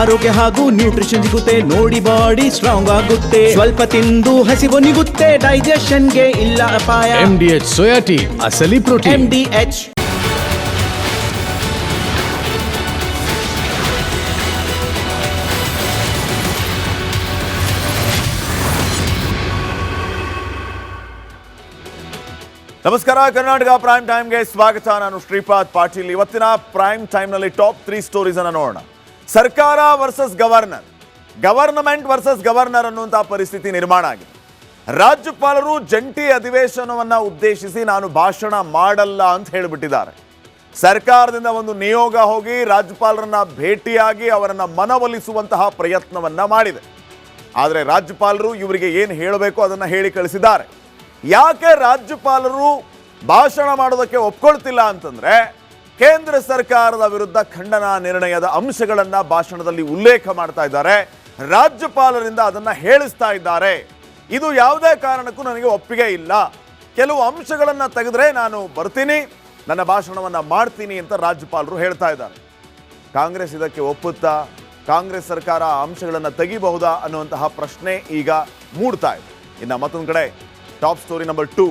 ಆರೋಗ್ಯ ಹಾಗೂ ನ್ಯೂಟ್ರಿಷನ್ ಸಿಗುತ್ತೆ ನೋಡಿ, ಬಾಡಿ ಸ್ಟ್ರಾಂಗ್ ಆಗುತ್ತೆ. ಸ್ವಲ್ಪ ತಿಂದು ಹಸಿವು ನಿಗುತ್ತೆ, ಡೈಜೆಷನ್ಗೆ ಇಲ್ಲ ಅಪಾಯ. MDH ಸೋಯಾ ಟೀ, ಅಸಲಿ ಪ್ರೋಟೀನ್. MDH. ನಮಸ್ಕಾರ, ಕರ್ನಾಟಕ ಪ್ರೈಮ್ ಟೈಮ್ಗೆ ಸ್ವಾಗತ. ನಾನು ಶ್ರೀಪಾದ್ ಪಾಟೀಲ್. ಇವತ್ತಿನ ಪ್ರೈಮ್ ಟೈಮ್ನಲ್ಲಿ ಟಾಪ್ 3 ಸ್ಟೋರೀಸ್ ಅನ್ನು ನೋಡೋಣ. ಸರ್ಕಾರ versus governor, government versus governor ಅನ್ನುವಂತಹ ಪರಿಸ್ಥಿತಿ ನಿರ್ಮಾಣ ಆಗಿದೆ. ರಾಜ್ಯಪಾಲರು ಜಂಟಿ ಅಧಿವೇಶನವನ್ನ ಉದ್ದೇಶಿಸಿ ನಾನು ಭಾಷಣ ಮಾಡಲ್ಲ ಅಂತ ಹೇಳಿಬಿಟ್ಟಿದ್ದಾರೆ. ಸರ್ಕಾರದಿಂದ ಒಂದು ನಿಯೋಗ ಹೋಗಿ ರಾಜ್ಯಪಾಲರನ್ನ ಭೇಟಿಯಾಗಿ ಅವರನ್ನ ಮನವೊಲಿಸುವಂತಹ ಪ್ರಯತ್ನವನ್ನ ಮಾಡಿದೆ. ಆದರೆ ರಾಜ್ಯಪಾಲರು ಇವರಿಗೆ ಏನು ಹೇಳಬೇಕು ಅದನ್ನ ಹೇಳಿ ಕಳಿಸಿದ್ದಾರೆ. ಯಾಕೆ ರಾಜ್ಯಪಾಲರು ಭಾಷಣ ಮಾಡೋದಕ್ಕೆ ಒಪ್ಕೊಳ್ತಿಲ್ಲ ಅಂತಂದ್ರೆ, ಕೇಂದ್ರ ಸರ್ಕಾರದ ವಿರುದ್ಧ ಖಂಡನಾ ನಿರ್ಣಯದ ಅಂಶಗಳನ್ನ ಭಾಷಣದಲ್ಲಿ ಉಲ್ಲೇಖ ಮಾಡ್ತಾ ಇದ್ದಾರೆ. ರಾಜ್ಯಪಾಲರಿಂದ ಅದನ್ನ ಹೇಳಿಸ್ತಾ ಇದ್ದಾರೆ. ಇದು ಯಾವುದೇ ಕಾರಣಕ್ಕೂ ನನಗೆ ಒಪ್ಪಿಗೆ ಇಲ್ಲ, ಕೆಲವು ಅಂಶಗಳನ್ನ ತೆಗೆದ್ರೆ ನಾನು ಬರ್ತೀನಿ, ನನ್ನ ಭಾಷಣವನ್ನ ಮಾಡ್ತೀನಿ ಅಂತ ರಾಜ್ಯಪಾಲರು ಹೇಳ್ತಾ ಇದ್ದಾರೆ. ಕಾಂಗ್ರೆಸ್ ಇದಕ್ಕೆ ಒಪ್ಪುತ್ತಾ? ಕಾಂಗ್ರೆಸ್ ಸರ್ಕಾರ ಅಂಶಗಳನ್ನ ತೆಗಿಬಹುದಾ ಅನ್ನುವಂತಹ ಪ್ರಶ್ನೆ ಈಗ ಮೂಡ್ತಾ ಇದೆ. ಇನ್ನು ಮತ್ತೊಂದು ಕಡೆ ಟಾಪ್ ಸ್ಟೋರಿ ನಂಬರ್ 2,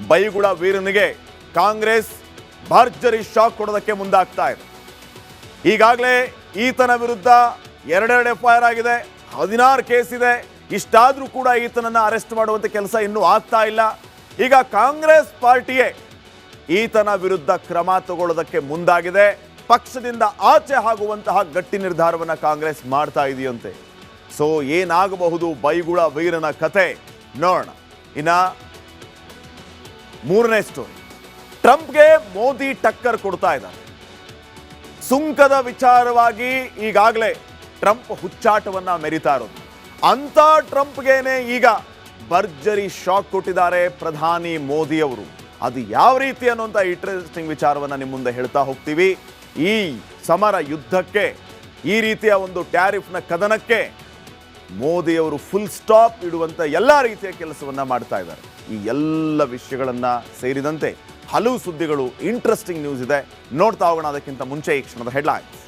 ಬೈಗುಳ ವೀರನಿಗೆ ಕಾಂಗ್ರೆಸ್ ಭರ್ಜರಿ ಶಾಕ್ ಕೊಡೋದಕ್ಕೆ ಮುಂದಾಗ್ತಾ ಇದೆ. ಈಗಾಗಲೇ ಈತನ ವಿರುದ್ಧ 2 FIR ಆಗಿದೆ, 16 ಕೇಸ್ ಇದೆ. ಇಷ್ಟಾದ್ರೂ ಕೂಡ ಈತನನ್ನ ಅರೆಸ್ಟ್ ಮಾಡುವಂತ ಕೆಲಸ ಇನ್ನೂ ಆಗ್ತಾ ಇಲ್ಲ. ಈಗ ಕಾಂಗ್ರೆಸ್ ಪಾರ್ಟಿಯೇ ಈತನ ವಿರುದ್ಧ ಕ್ರಮ ತಗೊಳ್ಳೋದಕ್ಕೆ ಮುಂದಾಗಿದೆ. ಪಕ್ಷದಿಂದ ಆಚೆ ಆಗುವಂತಹ ಗಟ್ಟಿ ನಿರ್ಧಾರವನ್ನ ಕಾಂಗ್ರೆಸ್ ಮಾಡ್ತಾ ಇದೆಯಂತೆ. ಸೊ ಏನಾಗಬಹುದು ಬೈಗುಳ ವೀರನ ಕತೆ ನೋಡೋಣ. ಇನ್ನ 3ನೇ ಸ್ಟೋರಿ, ಟ್ರಂಪ್ಗೆ ಮೋದಿ ಟಕ್ಕರ್ ಕೊಡ್ತಾ ಇದ್ದಾರೆ. ಸುಂಕದ ವಿಚಾರವಾಗಿ ಈಗಾಗಲೇ ಟ್ರಂಪ್ ಹುಚ್ಚಾಟವನ್ನ ಮೆರಿತಾ ಇರೋದು. ಅಂತ ಟ್ರಂಪ್ಗೇನೆ ಈಗ ಭರ್ಜರಿ ಶಾಕ್ ಕೊಟ್ಟಿದ್ದಾರೆ ಪ್ರಧಾನಿ ಮೋದಿ ಅವರು. ಅದು ಯಾವ ರೀತಿ ಅನ್ನುವಂಥ ಇಂಟ್ರೆಸ್ಟಿಂಗ್ ವಿಚಾರವನ್ನ ನಿಮ್ಮ ಮುಂದೆ ಹೇಳ್ತಾ ಹೋಗ್ತೀವಿ. ಈ ಸಮರ ಯುದ್ಧಕ್ಕೆ, ಈ ರೀತಿಯ ಒಂದು ಟ್ಯಾರಿಫ್ನ ಕದನಕ್ಕೆ ಮೋದಿಯವರು ಫುಲ್ ಸ್ಟಾಪ್ ಇಡುವಂಥ ಎಲ್ಲ ರೀತಿಯ ಕೆಲಸವನ್ನ ಮಾಡ್ತಾ ಇದ್ದಾರೆ. ಈ ಎಲ್ಲ ವಿಷಯಗಳನ್ನ ಸೇರಿದಂತೆ ಹಲವು ಸುದ್ದಿಗಳು, ಇಂಟ್ರೆಸ್ಟಿಂಗ್ ನ್ಯೂಸ್ ಇದೆ, ನೋಡ್ತಾ ಹೋಗೋಣ. ಅದಕ್ಕಿಂತ ಮುಂಚೆ ಈ ಕ್ಷಣದ ಹೆಡ್ಲೈನ್ಸ್.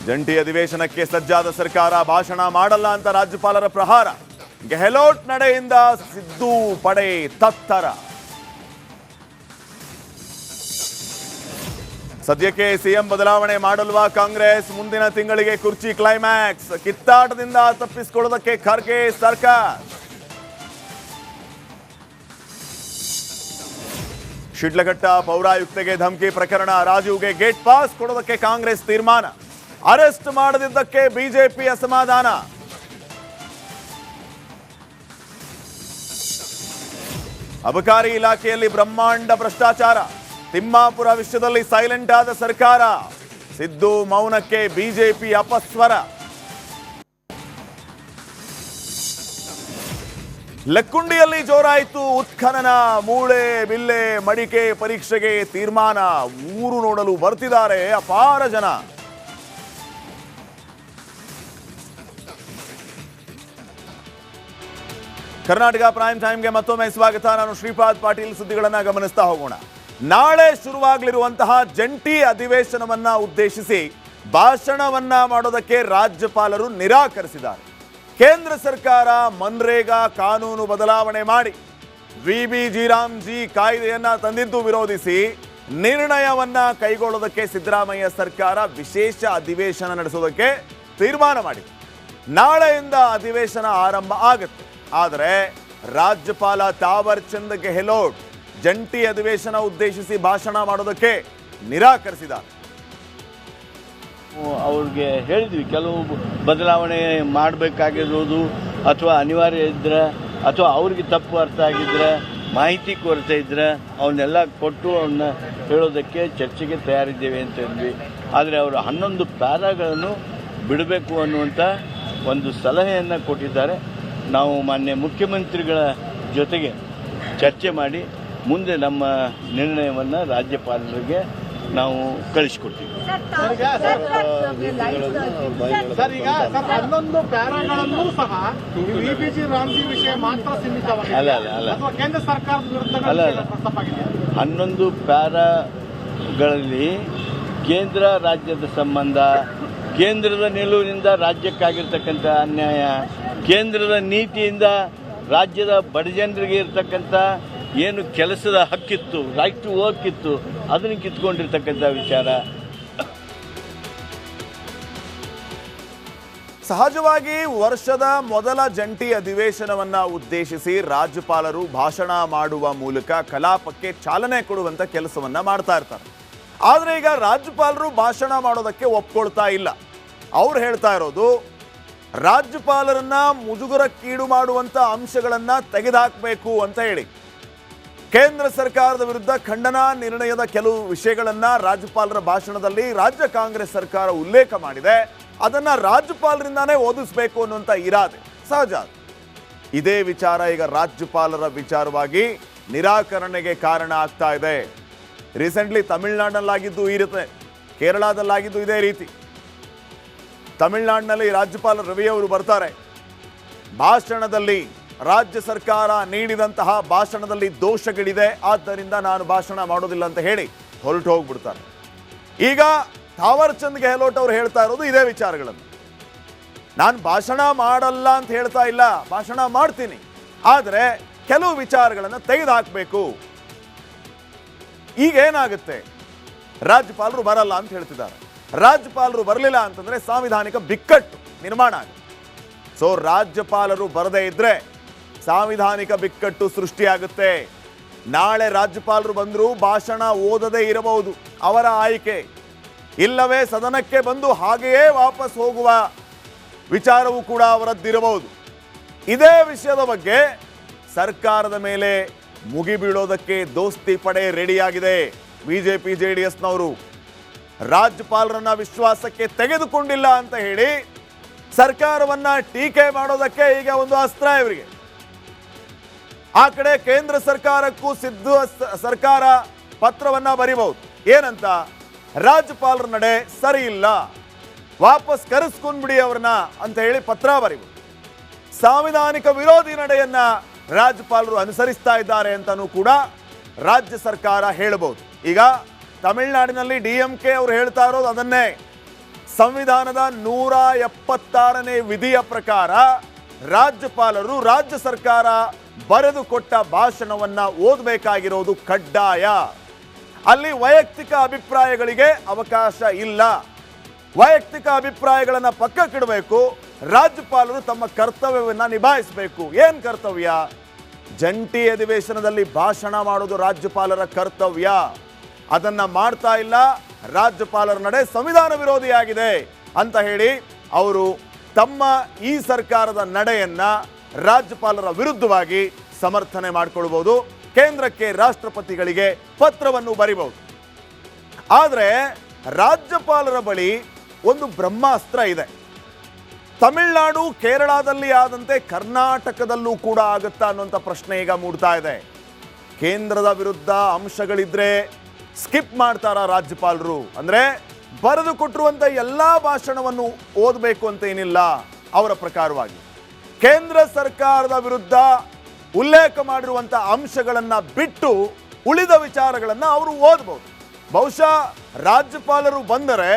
ಜಂಟಿ ಅಧಿವೇಶನಕ್ಕೆ ಸಜ್ಜಾದ ಸರ್ಕಾರ ಭಾಷಣ ಮಾಡಲ್ಲ ಅಂತ ರಾಜ್ಯಪಾಲರ ಪ್ರಹಾರ. ಗೆಹ್ಲೋಟ್ ನಡೆಯಿಂದ ಸಿದ್ದು ಪಡೆ ತತ್ತರ. ಸದ್ಯಕ್ಕೆ ಸಿಎಂ ಬದಲಾವಣೆ ಮಾಡಲ್ವಾ ಕಾಂಗ್ರೆಸ್? ಮುಂದಿನ ತಿಂಗಳಿಗೆ ಕುರ್ಚಿ ಕ್ಲೈಮ್ಯಾಕ್ಸ್. ಕಿತ್ತಾಟದಿಂದ ತಪ್ಪಿಸಿಕೊಳ್ಳೋದಕ್ಕೆ ಖರ್ಗೆ ಸರ್ಕಾರ. ಶಿಡ್ಲಘಟ್ಟ ಪೌರಾಯುಕ್ತೆಗೆ ಧಮಕಿ ಪ್ರಕರಣ, ರಾಜೀವ್ಗೆ ಗೇಟ್ ಪಾಸ್ ಕೊಡೋದಕ್ಕೆ ಕಾಂಗ್ರೆಸ್ ತೀರ್ಮಾನ. ಅರೆಸ್ಟ್ ಮಾಡದಿದ್ದಕ್ಕೆ ಬಿಜೆಪಿ ಅಸಮಾಧಾನ. ಅಬಕಾರಿ ಇಲಾಖೆಯಲ್ಲಿ ಬ್ರಹ್ಮಾಂಡ ಭ್ರಷ್ಟಾಚಾರ. ತಿಮ್ಮಾಪುರ ವಿಷಯದಲ್ಲಿ ಸೈಲೆಂಟ್ ಆದ ಸರ್ಕಾರ. ಸಿದ್ದು ಮೌನಕ್ಕೆ ಬಿಜೆಪಿ ಅಪಸ್ವರ. ಲಕ್ಕುಂಡಿಯಲ್ಲಿ ಜೋರಾಯಿತು ಉತ್ಖನನ. ಮೂಳೆ ಬಿಲ್ಲೆ ಮಡಿಕೆ ಪರೀಕ್ಷೆಗೆ ತೀರ್ಮಾನ. ಊರು ನೋಡಲು ಬರ್ತಿದ್ದಾರೆ ಅಪಾರ ಜನ. ಕರ್ನಾಟಕ ಪ್ರೈಮ್ ಟೈಮ್ಗೆ ಮತ್ತೊಮ್ಮೆ ಸ್ವಾಗತ. ನಾನು ಶ್ರೀಪಾದ್ ಪಾಟೀಲ್. ಸುದ್ದಿಗಳನ್ನ ಗಮನಿಸ್ತಾ ಹೋಗೋಣ. ನಾಳೆ ಶುರುವಾಗಲಿರುವಂತಹ ಜಂಟಿ ಅಧಿವೇಶನವನ್ನ ಉದ್ದೇಶಿಸಿ ಭಾಷಣವನ್ನ ಮಾಡೋದಕ್ಕೆ ರಾಜ್ಯಪಾಲರು ನಿರಾಕರಿಸಿದ್ದಾರೆ. ಕೇಂದ್ರ ಸರ್ಕಾರ ಮನ್ರೇಗಾ ಕಾನೂನು ಬದಲಾವಣೆ ಮಾಡಿ VBG ಕಾಯ್ದೆಯನ್ನ ತಂದಿದ್ದು ವಿರೋಧಿಸಿ ನಿರ್ಣಯವನ್ನ ಕೈಗೊಳ್ಳೋದಕ್ಕೆ ಸಿದ್ದರಾಮಯ್ಯ ಸರ್ಕಾರ ವಿಶೇಷ ಅಧಿವೇಶನ ನಡೆಸೋದಕ್ಕೆ ತೀರ್ಮಾನ ಮಾಡಿದೆ. ನಾಳೆಯಿಂದ ಅಧಿವೇಶನ ಆರಂಭ ಆಗುತ್ತೆ. ಆದರೆ ರಾಜ್ಯಪಾಲ ತಾವರ್ ಚಂದ್ ಗೆಹ್ಲೋಟ್ ಜಂಟಿ ಅಧಿವೇಶನ ಉದ್ದೇಶಿಸಿ ಭಾಷಣ ಮಾಡೋದಕ್ಕೆ ನಿರಾಕರಿಸಿದ್ದಾರೆ. ಅವ್ರಿಗೆ ಹೇಳಿದ್ವಿ, ಕೆಲವು ಬದಲಾವಣೆ ಮಾಡಬೇಕಾಗಿರೋದು ಅಥವಾ ಅನಿವಾರ್ಯ ಇದ್ದರೆ ಅಥವಾ ಅವ್ರಿಗೆ ತಪ್ಪು ಅರ್ಥ ಆಗಿದ್ರೆ, ಮಾಹಿತಿ ಕೊರತೆ ಇದ್ದರೆ ಅವನ್ನೆಲ್ಲ ಕೊಟ್ಟು ಅವನ್ನ ಹೇಳೋದಕ್ಕೆ ಚರ್ಚೆಗೆ ತಯಾರಿದ್ದೇವೆ ಅಂತ ಹೇಳಿದ್ವಿ. ಆದರೆ ಅವರು 11 ಪ್ಯಾರಾಗಳನ್ನು ಬಿಡಬೇಕು ಅನ್ನುವಂಥ ಒಂದು ಸಲಹೆಯನ್ನು ಕೊಟ್ಟಿದ್ದಾರೆ. ನಾವು ಮಾನ್ಯ ಮುಖ್ಯಮಂತ್ರಿಗಳ ಜೊತೆಗೆ ಚರ್ಚೆ ಮಾಡಿ ಮುಂದೆ ನಮ್ಮ ನಿರ್ಣಯವನ್ನು ರಾಜ್ಯಪಾಲರಿಗೆ ನಾವು ಕಳಿಸ್ಕೊಡ್ತೀವಿ. ಸರ್, ಈಗ 11 ಪ್ಯಾರಾಗಳಲ್ಲೂ ಸಹ VBG ವಿಷಯ ಮಾತ್ರ ಸೀಮಿತವಾಗಿದೆ. ಅಲ್ಲ ಕೇಂದ್ರ ಸರ್ಕಾರದ ವಿರುದ್ಧ 11 ಪ್ಯಾರಾಗಳಲ್ಲಿ ಕೇಂದ್ರ ರಾಜ್ಯದ ಸಂಬಂಧ, ಕೇಂದ್ರದ ನಿಲುವಿನಿಂದ ರಾಜ್ಯಕ್ಕಾಗಿರ್ತಕ್ಕಂಥ ಅನ್ಯಾಯ, ಕೇಂದ್ರದ ನೀತಿಯಿಂದ ರಾಜ್ಯದ ಬಡಜನರಿಗೆ ಇರ್ತಕ್ಕಂಥ ಏನು ಕೆಲಸದ ಹಕ್ಕಿತ್ತು, ರೈಟ್ ಟು ವರ್ಕ್ ಇತ್ತು, ಅದನ್ನು ಕಿತ್ಕೊಂಡಿರ್ತಕ್ಕಂಥ ವಿಚಾರ. ಸಹಜವಾಗಿ ವರ್ಷದ ಮೊದಲ ಜಂಟಿ ಅಧಿವೇಶನವನ್ನ ಉದ್ದೇಶಿಸಿ ರಾಜ್ಯಪಾಲರು ಭಾಷಣ ಮಾಡುವ ಮೂಲಕ ಕಲಾಪಕ್ಕೆ ಚಾಲನೆ ಕೊಡುವಂತ ಕೆಲಸವನ್ನ ಮಾಡ್ತಾ ಇರ್ತಾರೆ. ಆದರೆ ಈಗ ರಾಜ್ಯಪಾಲರು ಭಾಷಣ ಮಾಡೋದಕ್ಕೆ ಒಪ್ಕೊಳ್ತಾ ಇಲ್ಲ. ಅವ್ರು ಹೇಳ್ತಾ ಇರೋದು ರಾಜ್ಯಪಾಲರನ್ನ ಮುಜುಗರಕ್ಕೀಡು ಮಾಡುವಂತ ಅಂಶಗಳನ್ನ ತೆಗೆದುಹಾಕಬೇಕು ಅಂತ ಹೇಳಿ. ಕೇಂದ್ರ ಸರ್ಕಾರದ ವಿರುದ್ಧ ಖಂಡನಾ ನಿರ್ಣಯದ ಕೆಲವು ವಿಷಯಗಳನ್ನ ರಾಜ್ಯಪಾಲರ ಭಾಷಣದಲ್ಲಿ ರಾಜ್ಯ ಕಾಂಗ್ರೆಸ್ ಸರ್ಕಾರ ಉಲ್ಲೇಖ ಮಾಡಿದೆ. ಅದನ್ನ ರಾಜ್ಯಪಾಲರಿಂದಾನೇ ಓದಿಸಬೇಕು ಅನ್ನುವಂಥ ಇರಾದೆ ಸಹಜ. ಇದೇ ವಿಚಾರ ಈಗ ರಾಜ್ಯಪಾಲರ ವಿಚಾರವಾಗಿ ನಿರಾಕರಣೆಗೆ ಕಾರಣ ಆಗ್ತಾ ಇದೆ. ರೀಸೆಂಟ್ಲಿ ತಮಿಳುನಾಡಿನಲ್ಲಾಗಿದ್ದು ಈ ರೀತಿ, ಕೇರಳದಲ್ಲಾಗಿದ್ದು ಇದೇ ರೀತಿ. ತಮಿಳುನಾಡಿನಲ್ಲಿ ರಾಜ್ಯಪಾಲ ರವಿ ಅವರು ಬರ್ತಾರೆ, ಭಾಷಣದಲ್ಲಿ ರಾಜ್ಯ ಸರ್ಕಾರ ನೀಡಿದಂತಹ ಭಾಷಣದಲ್ಲಿ ದೋಷಗಳಿದೆ, ಆದ್ದರಿಂದ ನಾನು ಭಾಷಣ ಮಾಡೋದಿಲ್ಲ ಅಂತ ಹೇಳಿ ಹೊರಟು ಹೋಗ್ಬಿಡ್ತಾರೆ. ಈಗ ಥಾವರ್ ಚಂದ್ ಗೆಹ್ಲೋಟ್ ಅವರು ಹೇಳ್ತಾ ಇರೋದು ಇದೇ ವಿಚಾರಗಳನ್ನು. ನಾನು ಭಾಷಣ ಮಾಡಲ್ಲ ಅಂತ ಹೇಳ್ತಾ ಇಲ್ಲ, ಭಾಷಣ ಮಾಡ್ತೀನಿ, ಆದರೆ ಕೆಲವು ವಿಚಾರಗಳನ್ನು ತೆಗೆದುಹಾಕಬೇಕು. ಈಗ ಏನಾಗುತ್ತೆ, ರಾಜ್ಯಪಾಲರು ಬರಲ್ಲ ಅಂತ ಹೇಳ್ತಿದ್ದಾರೆ. ರಾಜ್ಯಪಾಲರು ಬರಲಿಲ್ಲ ಅಂತಂದ್ರೆ ಸಾಂವಿಧಾನಿಕ ಬಿಕ್ಕಟ್ಟು ನಿರ್ಮಾಣ ಆಗುತ್ತೆ. ಸೊ ರಾಜ್ಯಪಾಲರು ಬರದೇ ಇದ್ರೆ ಸಾಂವಿಧಾನಿಕ ಬಿಕ್ಕಟ್ಟು ಸೃಷ್ಟಿಯಾಗುತ್ತೆ. ನಾಳೆ ರಾಜ್ಯಪಾಲರು ಬಂದರೂ ಭಾಷಣ ಓದದೇ ಇರಬಹುದು, ಅವರ ಆಯ್ಕೆ. ಇಲ್ಲವೇ ಸದನಕ್ಕೆ ಬಂದು ಹಾಗೆಯೇ ವಾಪಸ್ ಹೋಗುವ ವಿಚಾರವೂ ಕೂಡ ಅವರದ್ದಿರಬಹುದು. ಇದೇ ವಿಷಯದ ಬಗ್ಗೆ ಸರ್ಕಾರದ ಮೇಲೆ ಮುಗಿಬೀಳೋದಕ್ಕೆ ದೋಸ್ತಿ ಪಡೆ ರೆಡಿಯಾಗಿದೆ. ಬಿಜೆಪಿ ಜೆಡಿಎಸ್ನವರು ರಾಜ್ಯಪಾಲರನ್ನ ವಿಶ್ವಾಸಕ್ಕೆ ತೆಗೆದುಕೊಂಡಿಲ್ಲ ಅಂತ ಹೇಳಿ ಸರ್ಕಾರವನ್ನ ಟೀಕೆ ಮಾಡೋದಕ್ಕೆ ಈಗ ಒಂದು ಅಸ್ತ್ರ ಇವರಿಗೆ. ಆ ಕಡೆ ಕೇಂದ್ರ ಸರ್ಕಾರಕ್ಕೂ ಸರ್ಕಾರ ಪತ್ರವನ್ನ ಬರೀಬಹುದು. ಏನಂತ? ರಾಜ್ಯಪಾಲರ ನಡೆ ಸರಿ ಇಲ್ಲ, ವಾಪಸ್ ಕರೆಸ್ಕೊಂಡ್ಬಿಡಿ ಅವ್ರನ್ನ ಅಂತ ಹೇಳಿ ಪತ್ರ ಬರೀಬಹುದು. ಸಾಂವಿಧಾನಿಕ ವಿರೋಧಿ ನಡೆಯನ್ನ ರಾಜ್ಯಪಾಲರು ಅನುಸರಿಸ್ತಾ ಇದ್ದಾರೆ ಅಂತಲೂ ಕೂಡ ರಾಜ್ಯ ಸರ್ಕಾರ ಹೇಳಬಹುದು. ಈಗ ತಮಿಳುನಾಡಿನಲ್ಲಿ DMK ಅವರು ಹೇಳ್ತಾ ಇರೋದು ಅದನ್ನೇ. ಸಂವಿಧಾನದ 176ನೇ ವಿಧಿಯ ಪ್ರಕಾರ ರಾಜ್ಯಪಾಲರು ರಾಜ್ಯ ಸರ್ಕಾರ ಬರೆದುಕೊಟ್ಟ ಭಾಷಣವನ್ನ ಓದಬೇಕಾಗಿರೋದು ಕಡ್ಡಾಯ. ಅಲ್ಲಿ ವೈಯಕ್ತಿಕ ಅಭಿಪ್ರಾಯಗಳಿಗೆ ಅವಕಾಶ ಇಲ್ಲ. ವೈಯಕ್ತಿಕ ಅಭಿಪ್ರಾಯಗಳನ್ನು ಪಕ್ಕಕ್ಕಿಡಬೇಕು. ರಾಜ್ಯಪಾಲರು ತಮ್ಮ ಕರ್ತವ್ಯವನ್ನು ನಿಭಾಯಿಸಬೇಕು. ಏನು ಕರ್ತವ್ಯ? ಜಂಟಿ ಅಧಿವೇಶನದಲ್ಲಿ ಭಾಷಣ ಮಾಡೋದು ರಾಜ್ಯಪಾಲರ ಕರ್ತವ್ಯ. ಅದನ್ನ ಮಾಡ್ತಾ ಇಲ್ಲ. ರಾಜ್ಯಪಾಲರ ನಡೆ ಸಂವಿಧಾನ ವಿರೋಧಿಯಾಗಿದೆ ಅಂತ ಹೇಳಿ ಅವರು ತಮ್ಮ ಈ ಸರ್ಕಾರದ ನಡೆಯನ್ನ ರಾಜ್ಯಪಾಲರ ವಿರುದ್ಧವಾಗಿ ಸಮರ್ಥನೆ ಮಾಡಿಕೊಳ್ಬಹುದು. ಕೇಂದ್ರಕ್ಕೆ, ರಾಷ್ಟ್ರಪತಿಗಳಿಗೆ ಪತ್ರವನ್ನು ಬರೀಬಹುದು. ಆದರೆ ರಾಜ್ಯಪಾಲರ ಬಳಿ ಒಂದು ಬ್ರಹ್ಮಾಸ್ತ್ರ ಇದೆ. ತಮಿಳುನಾಡು, ಕೇರಳದಲ್ಲಿ ಆದಂತೆ ಕರ್ನಾಟಕದಲ್ಲೂ ಕೂಡ ಆಗುತ್ತಾ ಅನ್ನುವಂಥ ಪ್ರಶ್ನೆ ಈಗ ಮೂಡ್ತಾ ಇದೆ. ಕೇಂದ್ರದ ವಿರುದ್ಧ ಅಂಶಗಳಿದ್ರೆ ಸ್ಕಿಪ್ ಮಾಡ್ತಾರ ರಾಜ್ಯಪಾಲರು? ಅಂದ್ರೆ ಬರೆದು ಕೊಟ್ಟಿರುವಂಥ ಎಲ್ಲ ಭಾಷಣವನ್ನು ಓದಬೇಕು ಅಂತ ಏನಿಲ್ಲ ಅವರ ಪ್ರಕಾರವಾಗಿ. ಕೇಂದ್ರ ಸರ್ಕಾರದ ವಿರುದ್ಧ ಉಲ್ಲೇಖ ಮಾಡಿರುವಂಥ ಅಂಶಗಳನ್ನು ಬಿಟ್ಟು ಉಳಿದ ವಿಚಾರಗಳನ್ನು ಅವರು ಓದಬಹುದು. ಬಹುಶಃ ರಾಜ್ಯಪಾಲರು ಬಂದರೆ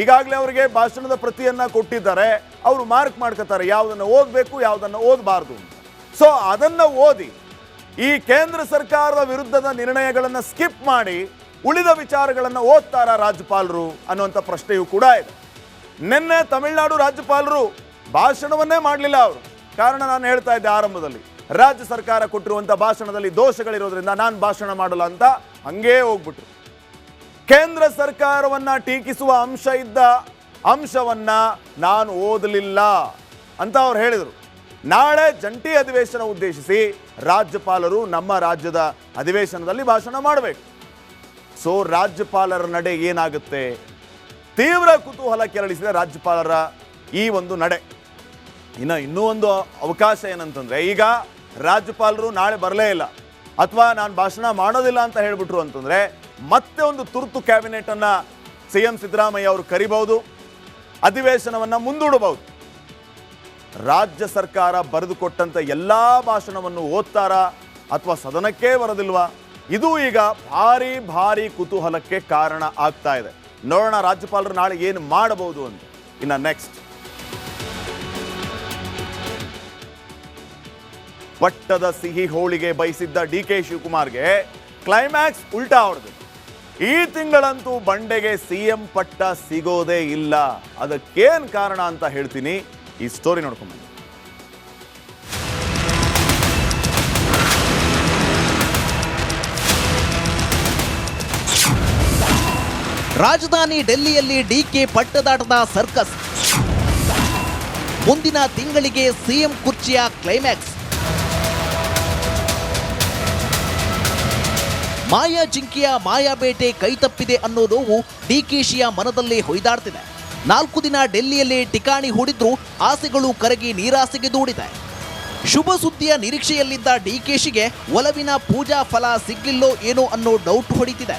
ಈಗಾಗಲೇ ಅವರಿಗೆ ಭಾಷಣದ ಪ್ರತಿಯನ್ನ ಕೊಟ್ಟಿದ್ದಾರೆ, ಅವರು ಮಾರ್ಕ್ ಮಾಡ್ಕೋತಾರೆ ಯಾವುದನ್ನು ಓದಬೇಕು ಯಾವುದನ್ನು ಓದಬಾರ್ದು ಅಂತ. ಸೊ ಅದನ್ನು ಓದಿ ಈ ಕೇಂದ್ರ ಸರ್ಕಾರದ ವಿರುದ್ಧದ ನಿರ್ಣಯಗಳನ್ನು ಸ್ಕಿಪ್ ಮಾಡಿ ಉಳಿದ ವಿಚಾರಗಳನ್ನು ಓದ್ತಾರ ರಾಜ್ಯಪಾಲರು ಅನ್ನುವಂಥ ಪ್ರಶ್ನೆಯೂ ಕೂಡ ಇದೆ. ನಿನ್ನೆ ತಮಿಳುನಾಡು ರಾಜ್ಯಪಾಲರು ಭಾಷಣವನ್ನೇ ಮಾಡಲಿಲ್ಲ ಅವರು. ಕಾರಣ ನಾನು ಹೇಳ್ತಾ ಇದ್ದೆ ಆರಂಭದಲ್ಲಿ, ರಾಜ್ಯ ಸರ್ಕಾರ ಕೊಟ್ಟಿರುವಂಥ ಭಾಷಣದಲ್ಲಿ ದೋಷಗಳಿರೋದ್ರಿಂದ ನಾನು ಭಾಷಣ ಮಾಡಲ್ಲ ಅಂತ ಹಂಗೇ ಹೋಗ್ಬಿಟ್ರು. ಕೇಂದ್ರ ಸರ್ಕಾರವನ್ನ ಟೀಕಿಸುವ ಅಂಶ ಇದ್ದ ಅಂಶವನ್ನ ನಾನು ಓದಲಿಲ್ಲ ಅಂತ ಅವ್ರು ಹೇಳಿದರು. ನಾಳೆ ಜಂಟಿ ಅಧಿವೇಶನ ಉದ್ದೇಶಿಸಿ ರಾಜ್ಯಪಾಲರು ನಮ್ಮ ರಾಜ್ಯದ ಅಧಿವೇಶನದಲ್ಲಿ ಭಾಷಣ ಮಾಡಬೇಕು. ಸೊ ರಾಜ್ಯಪಾಲರ ನಡೆ ಏನಾಗುತ್ತೆ? ತೀವ್ರ ಕುತೂಹಲ ಕೆರಳಿಸಿದ ರಾಜ್ಯಪಾಲರ ಈ ಒಂದು ನಡೆ. ಇನ್ನೂ ಒಂದು ಅವಕಾಶ ಏನಂತಂದ್ರೆ, ಈಗ ರಾಜ್ಯಪಾಲರು ನಾಳೆ ಬರಲೇ ಇಲ್ಲ ಅಥವಾ ನಾನು ಭಾಷಣ ಮಾಡೋದಿಲ್ಲ ಅಂತ ಹೇಳ್ಬಿಟ್ರು ಅಂತಂದ್ರೆ ಮತ್ತೆ ಒಂದು ತುರ್ತು ಕ್ಯಾಬಿನೆಟ್ ಅನ್ನ CM ಸಿದ್ದರಾಮಯ್ಯ ಅವರು ಕರಿಬಹುದು, ಅಧಿವೇಶನವನ್ನ ಮುಂದೂಡಬಹುದು. ರಾಜ್ಯ ಸರ್ಕಾರ ಬರೆದುಕೊಟ್ಟಂತ ಎಲ್ಲಾ ಭಾಷಣವನ್ನು ಓದ್ತಾರಾ ಅಥವಾ ಸದನಕ್ಕೆ ಬರೋದಿಲ್ವಾ? ಇದು ಈಗ ಭಾರಿ ಕುತೂಹಲಕ್ಕೆ ಕಾರಣ ಆಗ್ತಾ ಇದೆ. ನೋಡೋಣ ರಾಜ್ಯಪಾಲರು ನಾಳೆ ಏನು ಮಾಡಬಹುದು ಅಂತ. ಇನ್ನು ನೆಕ್ಸ್ಟ್, ಪಟ್ಟದ ಸಿಹಿ ಹೋಳಿಗೆ ಬಯಸಿದ್ದ ಡಿ.ಕೆ. ಶಿವಕುಮಾರ್ಗೆ ಕ್ಲೈಮ್ಯಾಕ್ಸ್ ಉಲ್ಟಾ ಹೊಡೆದು. ಈ ತಿಂಗಳಂತೂ ಬಂಡೆಗೆ ಸಿಎಂ ಪಟ್ಟ ಸಿಗೋದೇ ಇಲ್ಲ. ಅದಕ್ಕೇನ್ ಕಾರಣ ಅಂತ ಹೇಳ್ತೀನಿ, ಈ ಸ್ಟೋರಿ ನೋಡ್ಕೊಂಡು ಬನ್ನಿ. ರಾಜಧಾನಿ ಡೆಲ್ಲಿಯಲ್ಲಿ ಡಿಕೆ ಪಟ್ಟದಾಟದ ಸರ್ಕಸ್. ಮುಂದಿನ ತಿಂಗಳಿಗೆ ಸಿಎಂ ಕುರ್ಚಿಯ ಕ್ಲೈಮ್ಯಾಕ್ಸ್. ಮಾಯಾ ಜಿಂಕೆಯ ಮಾಯಾಬೇಟೆ ಕೈತಪ್ಪಿದೆ ಅನ್ನೋ ನೋವು ಡಿಕೆಶಿಯ ಮನದಲ್ಲಿ ಹೊಯ್ದಾಡ್ತಿದೆ. 4 ದಿನ ಡೆಲ್ಲಿಯಲ್ಲಿ ಠಿಕಾಣಿ ಹೂಡಿದ್ರೂ ಆಸೆಗಳು ಕರಗಿ ನೀರಾಸೆಗೆ ದೂಡಿದೆ. ಶುಭ ಸುದ್ದಿಯ ನಿರೀಕ್ಷೆಯಲ್ಲಿದ್ದ ಡಿಕೆಶಿಗೆ ಒಲವಿನ ಪೂಜಾ ಫಲ ಸಿಗ್ಲಿಲ್ಲೋ ಏನೋ ಅನ್ನೋ ಡೌಟ್ ಹೊಡಿತಿದೆ.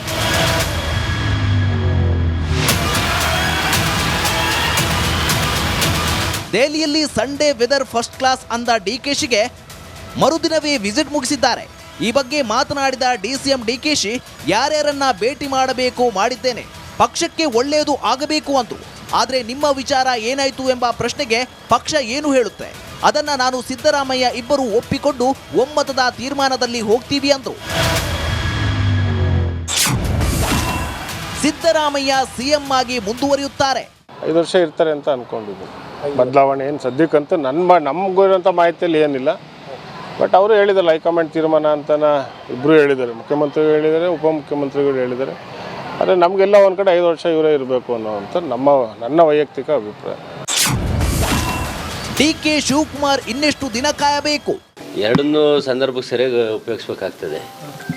ದೆಹಲಿಯಲ್ಲಿ ಸಂಡೇ ವೆದರ್ ಫಸ್ಟ್ ಕ್ಲಾಸ್ ಅಂದ ಡಿಕೆಶಿಗೆ ಮರುದಿನವೇ ವಿಸಿಟ್ ಮುಗಿಸಿದ್ದಾರೆ. ಈ ಬಗ್ಗೆ ಮಾತನಾಡಿದ ಡಿಸಿಎಂ ಡಿಕೆಶಿ, ಯಾರ್ಯಾರನ್ನ ಭೇಟಿ ಮಾಡಬೇಕು ಮಾಡಿದ್ದೇನೆ, ಪಕ್ಷಕ್ಕೆ ಒಳ್ಳೆಯದು ಆಗಬೇಕು ಅಂತು. ಆದರೆ ನಿಮ್ಮ ವಿಚಾರ ಏನಾಯ್ತು ಎಂಬ ಪ್ರಶ್ನೆಗೆ ಪಕ್ಷ ಏನು ಹೇಳುತ್ತೆ, ಅದನ್ನ ನಾನು ಸಿದ್ದರಾಮಯ್ಯ ಇಬ್ಬರು ಒಪ್ಪಿಕೊಂಡು ಒಮ್ಮತದ ತೀರ್ಮಾನದಲ್ಲಿ ಹೋಗ್ತೀವಿ ಅಂದ್ರು. ಸಿದ್ದರಾಮಯ್ಯ ಸಿಎಂ ಆಗಿ ಮುಂದುವರಿಯುತ್ತಾರೆ. 5 ವರ್ಷ ಇರ್ತಾರೆ ಅಂತ ಅನ್ಕೊಂಡಿದ್ದೀನಿ. ಬದಲಾವಣೆ ಏನು ಸದ್ಯಕ್ಕಂತೂ ನಮಗೂ ಇರೋಂಥ ಮಾಹಿತಿಯಲ್ಲಿ ಏನಿಲ್ಲ. ಬಟ್ ಅವರು ಹೇಳಿದ್ದಾರೆ ಹೈಕಮಾಂಡ್ ತೀರ್ಮಾನ ಅಂತ ಇಬ್ಬರು ಹೇಳಿದ್ದಾರೆ, ಮುಖ್ಯಮಂತ್ರಿಗಳು ಹೇಳಿದ್ದಾರೆ, ಉಪಮುಖ್ಯಮಂತ್ರಿಗಳು ಹೇಳಿದ್ದಾರೆ. ಆದರೆ ನಮಗೆಲ್ಲ ಒಂದು ಕಡೆ 5 ವರ್ಷ ಇವರೇ ಇರಬೇಕು ಅನ್ನೋವಂಥ ನನ್ನ ವೈಯಕ್ತಿಕ ಅಭಿಪ್ರಾಯ. ಡಿ.ಕೆ. ಶಿವಕುಮಾರ್ ಇನ್ನೆಷ್ಟು ದಿನ ಕಾಯಬೇಕು? ಎರಡನ್ನೂ ಸಂದರ್ಭಕ್ಕೆ ಸರಿಯಾಗಿ ಉಪಯೋಗಿಸ್ಬೇಕಾಗ್ತದೆ.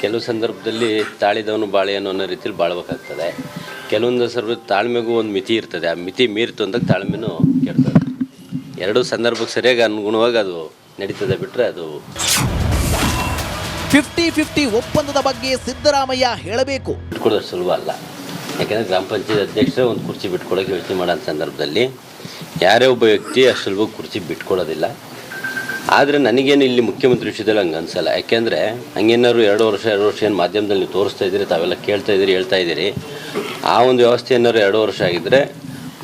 ಕೆಲವು ಸಂದರ್ಭದಲ್ಲಿ ತಾಳಿದವನು ಬಾಳೆಯನ್ನು ಅನ್ನೋ ರೀತಿಯಲ್ಲಿ ಬಾಳ್ಬೇಕಾಗ್ತದೆ. ಕೆಲವೊಂದು ಸಂದರ್ಭ ತಾಳ್ಮೆಗೂ ಒಂದು ಮಿತಿ ಇರ್ತದೆ. ಆ ಮಿತಿ ಮೀರಿತು ಅಂದಾಗ ತಾಳ್ಮೆನೂ ಕೆಡ್ತದೆ. ಎರಡೂ ಸಂದರ್ಭಕ್ಕೆ ಸರಿಯಾಗಿ ಅನುಗುಣವಾಗಿ ಅದು ನಡೀತದೆ, ಬಿಟ್ಟರೆ ಅದು 50-50 ಒಪ್ಪಂದದ ಬಗ್ಗೆ ಸಿದ್ದರಾಮಯ್ಯ ಹೇಳಬೇಕು. ಬಿಟ್ಕೊಡೋದು ಸುಲಭ ಅಲ್ಲ. ಯಾಕೆಂದರೆ ಗ್ರಾಮ ಪಂಚಾಯತ್ ಅಧ್ಯಕ್ಷರೇ ಒಂದು ಕುರ್ಚಿ ಬಿಟ್ಕೊಡೋಕೆ ಯೋಚನೆ ಮಾಡೋ ಸಂದರ್ಭದಲ್ಲಿ ಯಾರೇ ಒಬ್ಬ ವ್ಯಕ್ತಿ ಅಷ್ಟು ಸುಲಭ ಕುರ್ಚಿ ಬಿಟ್ಕೊಡೋದಿಲ್ಲ. ಆದರೆ ನನಗೇನು ಇಲ್ಲಿ ಮುಖ್ಯಮಂತ್ರಿ ವಿಷಯದಲ್ಲಿ ಹಂಗೆ ಅನಿಸಲ್ಲ. ಯಾಕೆಂದರೆ ಹಂಗೇನಾದ್ರು 2 ವರ್ಷ ಏನು ಮಾಧ್ಯಮದಲ್ಲಿ ನೀವು ತೋರಿಸ್ತಾ ಇದ್ದೀರಿ, ತಾವೆಲ್ಲ ಕೇಳ್ತಾ ಇದ್ದೀರಿ, ಹೇಳ್ತಾ ಇದ್ದೀರಿ. ಆ ಒಂದು ವ್ಯವಸ್ಥೆ ಏನಾದ್ರು 2 ವರ್ಷ ಆಗಿದ್ದರೆ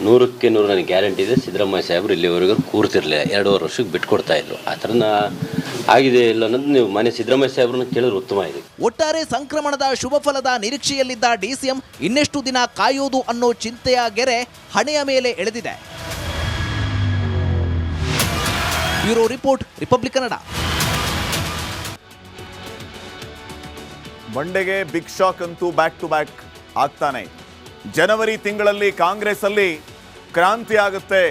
100ಕ್ಕೆ 100 ನನಗೆ ಗ್ಯಾರಂಟಿ ಇದೆ, ಸಿದ್ದರಾಮಯ್ಯ ಸಾಹೇಬರು ಇಲ್ಲಿವರೆಗೂ ಕೂರ್ತಿರಲಿಲ್ಲ, 2.5 ವರ್ಷಕ್ಕೆ ಬಿಟ್ಕೊಡ್ತಾ ಇದ್ರು. ಆ ಥರನ ಆಗಿದೆ ಇಲ್ಲ ಅನ್ನೋದು ನೀವು ಮನೆ ಸಿದ್ದರಾಮಯ್ಯ ಸಾಹೇಬ್ರನ್ನ ಕೇಳಿದ್ರೆ ಉತ್ತಮ ಇದೆ. ಒಟ್ಟಾರೆ ಸಂಕ್ರಮಣದ ಶುಭ ಫಲದ ನಿರೀಕ್ಷೆಯಲ್ಲಿದ್ದ ಡಿಸಿಎಂ ಇನ್ನೆಷ್ಟು ದಿನ ಕಾಯೋದು ಅನ್ನೋ ಚಿಂತೆಯ ಗೆರೆ ಹಣೆಯ ಮೇಲೆ ಎಳೆದಿದೆ. Bureau report, republic Kannada. ಬಂಡೆಗೆ ಬಿಗ್ ಶಾಕ್ ಅಂತೂ ಬ್ಯಾಕ್ ಟು ಬ್ಯಾಕ್ ಆಗ್ತಾನೆ. ಜನವರಿ ತಿಂಗಳಲ್ಲಿ ಕಾಂಗ್ರೆಸ್ ಅಲ್ಲಿ ಕ್ರಾಂತಿ ಆಗುತ್ತೆ.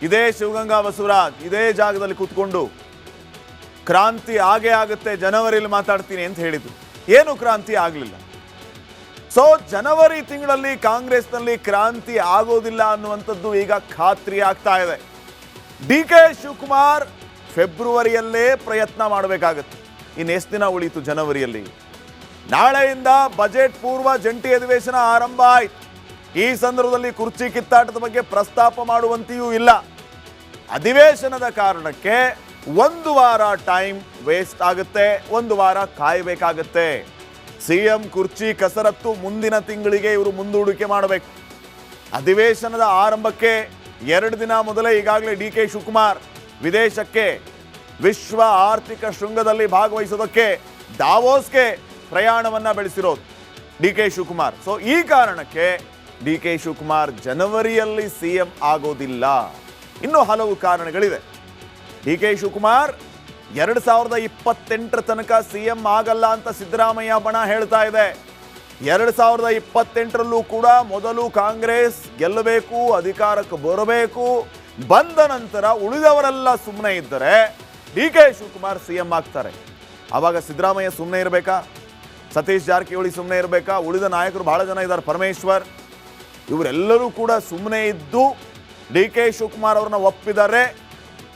ಇದೇ ಶಿವಗಂಗಾ ಬಸವರಾಜ್ ಇದೇ ಜಾಗದಲ್ಲಿ ಕೂತ್ಕೊಂಡು ಕ್ರಾಂತಿ ಆಗೇ ಆಗುತ್ತೆ, ಜನವರಿಯಲ್ಲಿ ಮಾತಾಡ್ತೀನಿ ಅಂತ ಹೇಳಿದ್ರು. ಏನು ಕ್ರಾಂತಿ ಆಗಲಿಲ್ಲ. ಸೊ ಜನವರಿ ತಿಂಗಳಲ್ಲಿ ಕಾಂಗ್ರೆಸ್ನಲ್ಲಿ ಕ್ರಾಂತಿ ಆಗೋದಿಲ್ಲ ಅನ್ನುವಂಥದ್ದು ಈಗ ಖಾತ್ರಿ ಆಗ್ತಾ ಇದೆ. ಡಿ.ಕೆ. ಶಿವಕುಮಾರ್ ಫೆಬ್ರವರಿಯಲ್ಲೇ ಪ್ರಯತ್ನ ಮಾಡಬೇಕಾಗತ್ತೆ. ಇನ್ನು ಎಷ್ಟು ದಿನ ಉಳಿಯಿತು ಜನವರಿಯಲ್ಲಿ? ನಾಳೆಯಿಂದ ಬಜೆಟ್ ಪೂರ್ವ ಜಂಟಿ ಅಧಿವೇಶನ ಆರಂಭ ಆಯ್ತು. ಈ ಸಂದರ್ಭದಲ್ಲಿ ಕುರ್ಚಿ ಕಿತ್ತಾಟದ ಬಗ್ಗೆ ಪ್ರಸ್ತಾಪ ಮಾಡುವಂತೆಯೂ ಇಲ್ಲ. ಅಧಿವೇಶನದ ಕಾರಣಕ್ಕೆ 1 ವಾರ ಟೈಮ್ ವೇಸ್ಟ್ ಆಗುತ್ತೆ, 1 ವಾರ ಕಾಯಬೇಕಾಗತ್ತೆ. ಸಿಎಂ ಕುರ್ಚಿ ಕಸರತ್ತು ಮುಂದಿನ ತಿಂಗಳಿಗೆ ಇವರು ಮುಂದೂಡಿಕೆ ಮಾಡಬೇಕು. ಅಧಿವೇಶನದ ಆರಂಭಕ್ಕೆ 2 ದಿನ ಮೊದಲೇ ಈಗಾಗಲೇ ಡಿ.ಕೆ. ಶಿವಕುಮಾರ್ ವಿದೇಶಕ್ಕೆ ವಿಶ್ವ ಆರ್ಥಿಕ ಶೃಂಗದಲ್ಲಿ ಭಾಗವಹಿಸೋದಕ್ಕೆ ದಾವೋಸ್ಗೆ ಪ್ರಯಾಣವನ್ನ ಬೆಳೆಸಿರೋದು ಡಿ.ಕೆ. ಶಿವಕುಮಾರ್. ಸೊ ಈ ಕಾರಣಕ್ಕೆ ಡಿ.ಕೆ. ಶಿವಕುಮಾರ್ ಜನವರಿಯಲ್ಲಿ ಸಿಎಂ ಆಗೋದಿಲ್ಲ. ಇನ್ನೂ ಹಲವು ಕಾರಣಗಳಿವೆ. ಡಿ.ಕೆ. ಶಿವಕುಮಾರ್ 2028 ತನಕ ಸಿಎಂ ಆಗಲ್ಲ ಅಂತ ಸಿದ್ದರಾಮಯ್ಯ ಬಣ ಹೇಳ್ತಾ ಇದೆ. 2028ರಲ್ಲೂ ಕೂಡ ಮೊದಲು ಕಾಂಗ್ರೆಸ್ ಗೆಲ್ಲಬೇಕು, ಅಧಿಕಾರಕ್ಕೆ ಬರಬೇಕು, ಬಂದ ನಂತರ ಉಳಿದವರೆಲ್ಲ ಸುಮ್ಮನೆ ಇದ್ದರೆ ಡಿ.ಕೆ. ಶಿವಕುಮಾರ್ ಸಿಎಂ ಆಗ್ತಾರೆ. ಆವಾಗ ಸಿದ್ದರಾಮಯ್ಯ ಸುಮ್ಮನೆ ಇರಬೇಕಾ? ಸತೀಶ್ ಜಾರಕಿಹೊಳಿ ಸುಮ್ಮನೆ ಇರಬೇಕಾ? ಉಳಿದ ನಾಯಕರು ಬಹಳ ಜನ ಇದ್ದಾರೆ, ಪರಮೇಶ್ವರ್, ಇವರೆಲ್ಲರೂ ಕೂಡ ಸುಮ್ಮನೆ ಇದ್ದು ಡಿ.ಕೆ. ಶಿವಕುಮಾರ್ ಅವ್ರನ್ನ ಒಪ್ಪಿದ್ದಾರೆ.